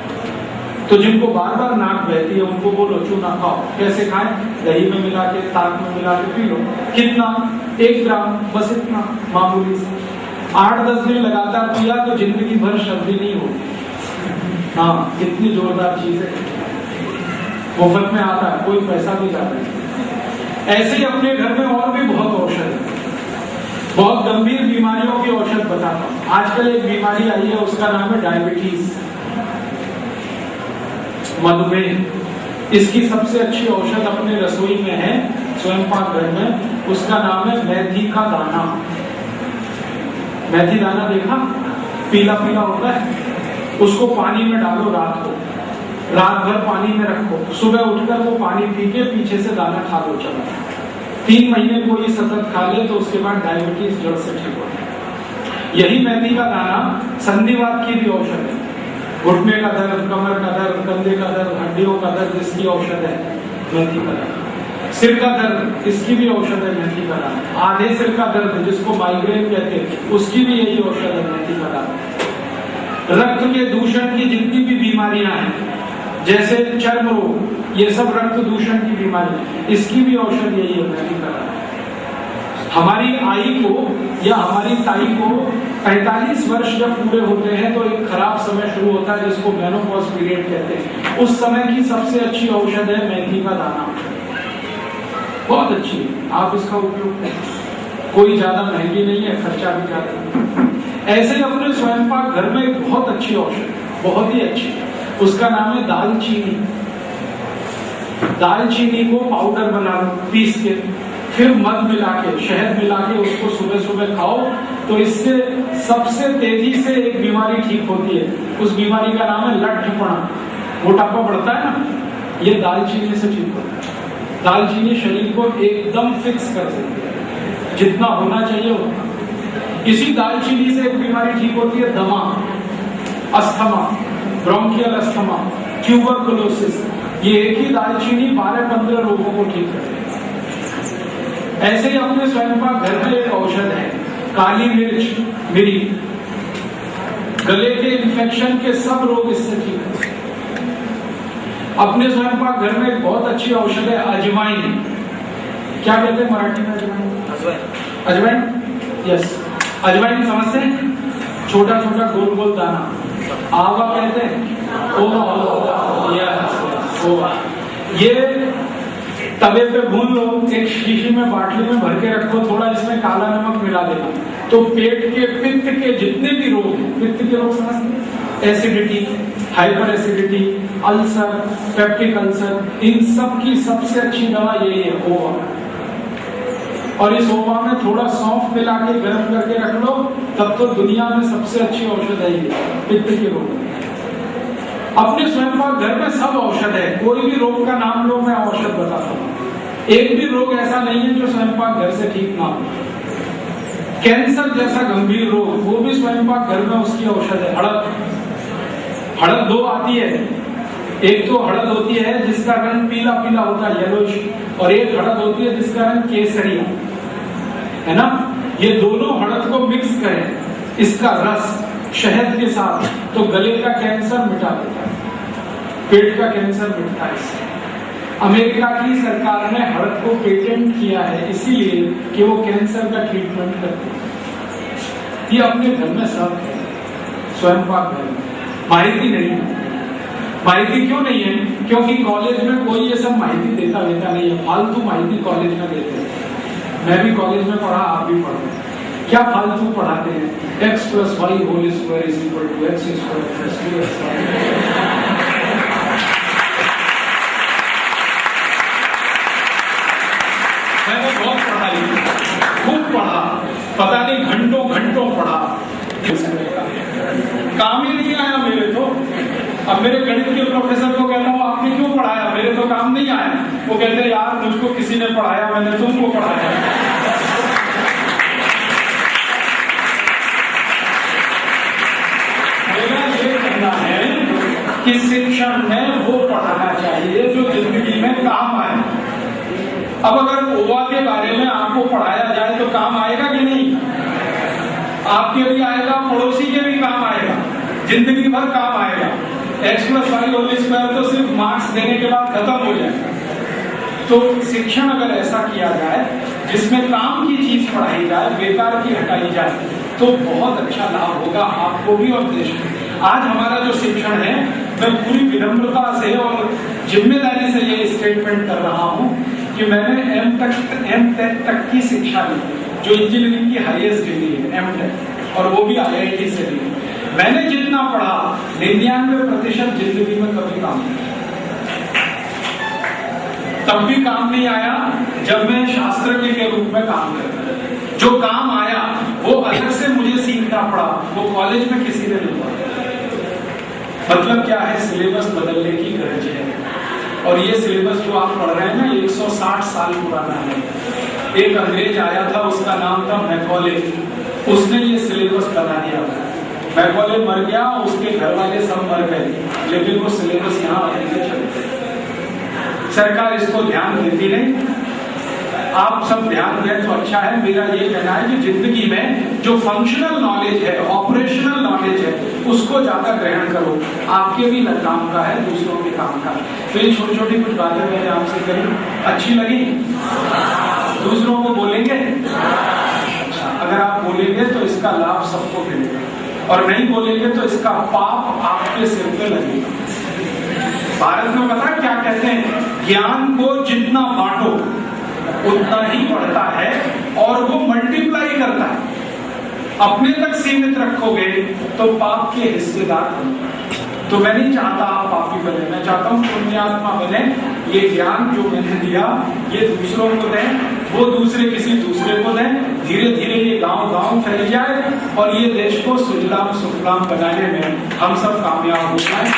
तो जिनको बार बार नाक बहती है उनको बोलो चूना खाओ। कैसे खाएं? दही में मिला के, ताक में मिला के पी लो। कितना? 1 ग्राम, बस इतना, मामूली से। 8-10 दिन लगातार पिया तो जिंदगी भर सर्दी नहीं होगी। हाँ, इतनी जोरदार चीज है, मुफ्त में आता है, कोई पैसा भी जाता है। ऐसे ही अपने घर में और भी बहुत औषध है, बहुत गंभीर बीमारियों की औषध बताता हूँ। आजकल एक बीमारी आई है, उसका नाम है डायबिटीज, मधुमेह। इसकी सबसे अच्छी औषध अपने रसोई में है, स्वयं पाक घर में, उसका नाम है मेथी का दाना। मेथी दाना देखा, पीला पीला होता है, उसको पानी में डालो रात को, रात भर पानी में रखो, सुबह उठकर वो पानी पी के पीछे से दाना खा लो। चलो 3 महीने कोई सतत खा ले तो उसके बाद डायबिटीज जड़ से ठीक होता है। यही मेथी का दाना संधिवात की भी औषध है, घुटने का दर्द, कमर का दर्द, कंधे का दर्द, हड्डियों का दर्द, इसकी औषध है मेथी का दाना। सिर का दर्द, इसकी भी औषध है मेथी का दाना। आधे सिर का दर्द जिसको माइग्रेन कहते हैं, उसकी भी यही औषध है मेथी का दाना। रक्त के दूषण की जितनी भी बीमारियां हैं, जैसे चर्म रोग, ये सब रक्त दूषण की बीमारी, इसकी भी औषध यही है मेथी का दाना। हमारी आई को या हमारी ताई को 45 वर्ष जब पूरे होते हैं तो एक खराब समय शुरू होता है जिसको मेनोपॉज पीरियड कहते हैं। उस समय की सबसे अच्छी औषध है मेथी का दाना, बहुत अच्छी है, आप इसका उपयोग करें। कोई ज्यादा महंगी नहीं है, खर्चा भी ज्यादा नहीं। ऐसे ही अपने स्वयं पाक घर में एक बहुत अच्छी औषध, बहुत ही अच्छी, उसका नाम है दालचीनी। दालचीनी को पाउडर बना लो पीस के, फिर मध मिला के, शहद मिला के उसको सुबह सुबह खाओ, तो इससे सबसे तेजी से एक बीमारी ठीक होती है। उस बीमारी का नाम है लठपणा, मोटापा बढ़ता है ना, ये दालचीनी से ठीक होता है। दालचीनी शरीर को एकदम फिक्स कर देती है, जितना होना चाहिए उतना। इसी दालचीनी से एक बीमारी ठीक होती है दमा, अस्थमा, ब्रोंकियल अस्थमा, ट्यूबरकुलोसिस। ये एक ही दालचीनी 12-15 रोगों को ठीक करती है। ऐसे ही अपने स्वयं पाक घर में एक औषध है काली मिर्च, मिरी। गले के इन्फेक्शन के सब रोग इससे ठीक है। अपने स्वयं पाक घर में एक बहुत अच्छी औषध है अजवाइन। क्या कहते हैं मराठी में अजवाइन? अजवाइन, यस, अजवाइन समझते हैं? छोटा छोटा गोल गोल दाना, आवा कहते हैं। ये तवे पे भून लो, एक शीशी में बाटली में भर के रखो, थोड़ा इसमें काला नमक मिला देना, तो पेट के पित्त के जितने भी रोग हैं, पित्त के रोग समझते, acidity, hyperacidity, ulcer, peptic ulcer, इन सब की सबसे अच्छी दवा यही है, ओवा। और इस ओवा में थोड़ा सौंफ मिला के गर्म करके रख लो, तब तो दुनिया में सबसे अच्छी औषध है ये पित्त के रोग। अपने स्वयं घर में सब औषध है, कोई भी रोग का नाम लो, मैं औषध बताता हूँ। एक भी रोग ऐसा नहीं है जो स्वयं घर से ठीक ना हो। कैंसर जैसा गंभीर रोग, वो भी स्वयं घर में उसकी औषध है। हड़द दो आती है, एक तो हड़द होती है जिसका रंग पीला पीला होता है, येलोइश, और एक हड़द होती है जिसका रंग केसरिया, है ना। ये दोनों हड़द को मिक्स करें, इसका रस शहद के साथ, तो गले का कैंसर मिटा देता है, पेट का कैंसर मिटता है इससे। अमेरिका की सरकार ने हड़द को पेटेंट किया है इसीलिए कि वो कैंसर का ट्रीटमेंट करते हैं। ये अपने घर में सब है, स्वयं पाक घर में। माहिती नहीं है। माहिती क्यों नहीं है? क्योंकि कॉलेज में कोई ये सब माहिती देता नहीं है, फालतू माहिती कॉलेज में देते हैं। मैं भी कॉलेज में पढ़ा, आप भी पढ़ो, क्या फालतू पढ़ाते हैं, x + y whole square is equal to x square plus 2x। मैंने बहुत पढ़ाई, खूब पढ़ा, पता नहीं घंटों घंटों पढ़ा, काम ही नहीं आया मेरे तो। अब मेरे गणित के प्रोफेसर को कहता हूँ आपने क्यों पढ़ाया, मेरे तो काम नहीं आया। वो कहते यार मुझको किसी ने पढ़ाया, मैंने तुमको पढ़ाया। मेरा ये कहना है कि शिक्षण में वो पढ़ाना चाहिए जो जिंदगी में काम आए। अब अगर ओवा के बारे में आपको पढ़ाया जाए तो काम आएगा कि नहीं? आपके भी आएगा, पड़ोसी के भी काम आएगा, जिंदगी भर काम आएगा। x + y होल स्क्वायर तो सिर्फ मार्क्स देने के बाद खत्म हो जाएगा। तो शिक्षण अगर ऐसा किया जाए जिसमें काम की चीज पढ़ाई जाए, बेकार की हटाई जाए, तो बहुत अच्छा लाभ होगा आपको भी और देश में। आज हमारा जो शिक्षण है, मैं पूरी विनम्रता से और जिम्मेदारी से ये स्टेटमेंट कर रहा हूँ कि मैंने M.Tech तक की शिक्षा ली, जो इंजीनियरिंग की हाईएस्ट डिग्री है, M.Tech, और वो भी IIT से ली। मैंने जितना पढ़ा 99% जिंदगी में कभी काम नहीं किया। तब भी काम नहीं आया जब मैं शास्त्रज्ञ के रूप में काम करता। जो काम आया वो अलग से मुझे सीखना पड़ा, वो कॉलेज में किसी ने नहीं पढ़ा। मतलब क्या है, सिलेबस बदलने की गरज है। और ये सिलेबस जो आप पढ़ रहे हैं ना, 160 साल पुराना है। एक अंग्रेज आया था, उसका नाम था मैकॉले, उसने ये सिलेबस बना दिया। मैकॉले मर गया, उसके घर वाले सब मर गए, लेकिन वो सिलेबस यहाँ आगे चलते। सरकार इसको ध्यान देती नहीं। आप सब ध्यान दें तो अच्छा है। मेरा ये कहना है कि जिंदगी में जो फंक्शनल नॉलेज है, ऑपरेशनल नॉलेज है, उसको ज्यादा ग्रहण करो। आपके भी काम का है, दूसरों के काम का। तो ये छोटी छोटी कुछ बातें मैंने आपसे करी, अच्छी लगी? दूसरों को बोलेंगे? अगर आप बोलेंगे तो इसका लाभ सबको मिलेगा, और नहीं बोलेंगे तो इसका पाप आपके सिर पे लगेगा। भारत में पता क्या कहते हैं, ज्ञान को जितना बांटो उतना ही बढ़ता है और वो मल्टीप्लाई करता है। अपने तक सीमित रखोगे तो पाप के हिस्सेदार बनोगे। तो मैं नहीं चाहता आप पापी बने, मैं चाहता हूँ पुण्यात्मा बने। ये ज्ञान जो मैंने दिया ये दूसरों को दें, वो दूसरे किसी दूसरे को दें। धीरे धीरे ये गांव गांव फैल जाए और ये देश को सुजलाम सुफलाम बनाने में हम सब कामयाब हो जाए।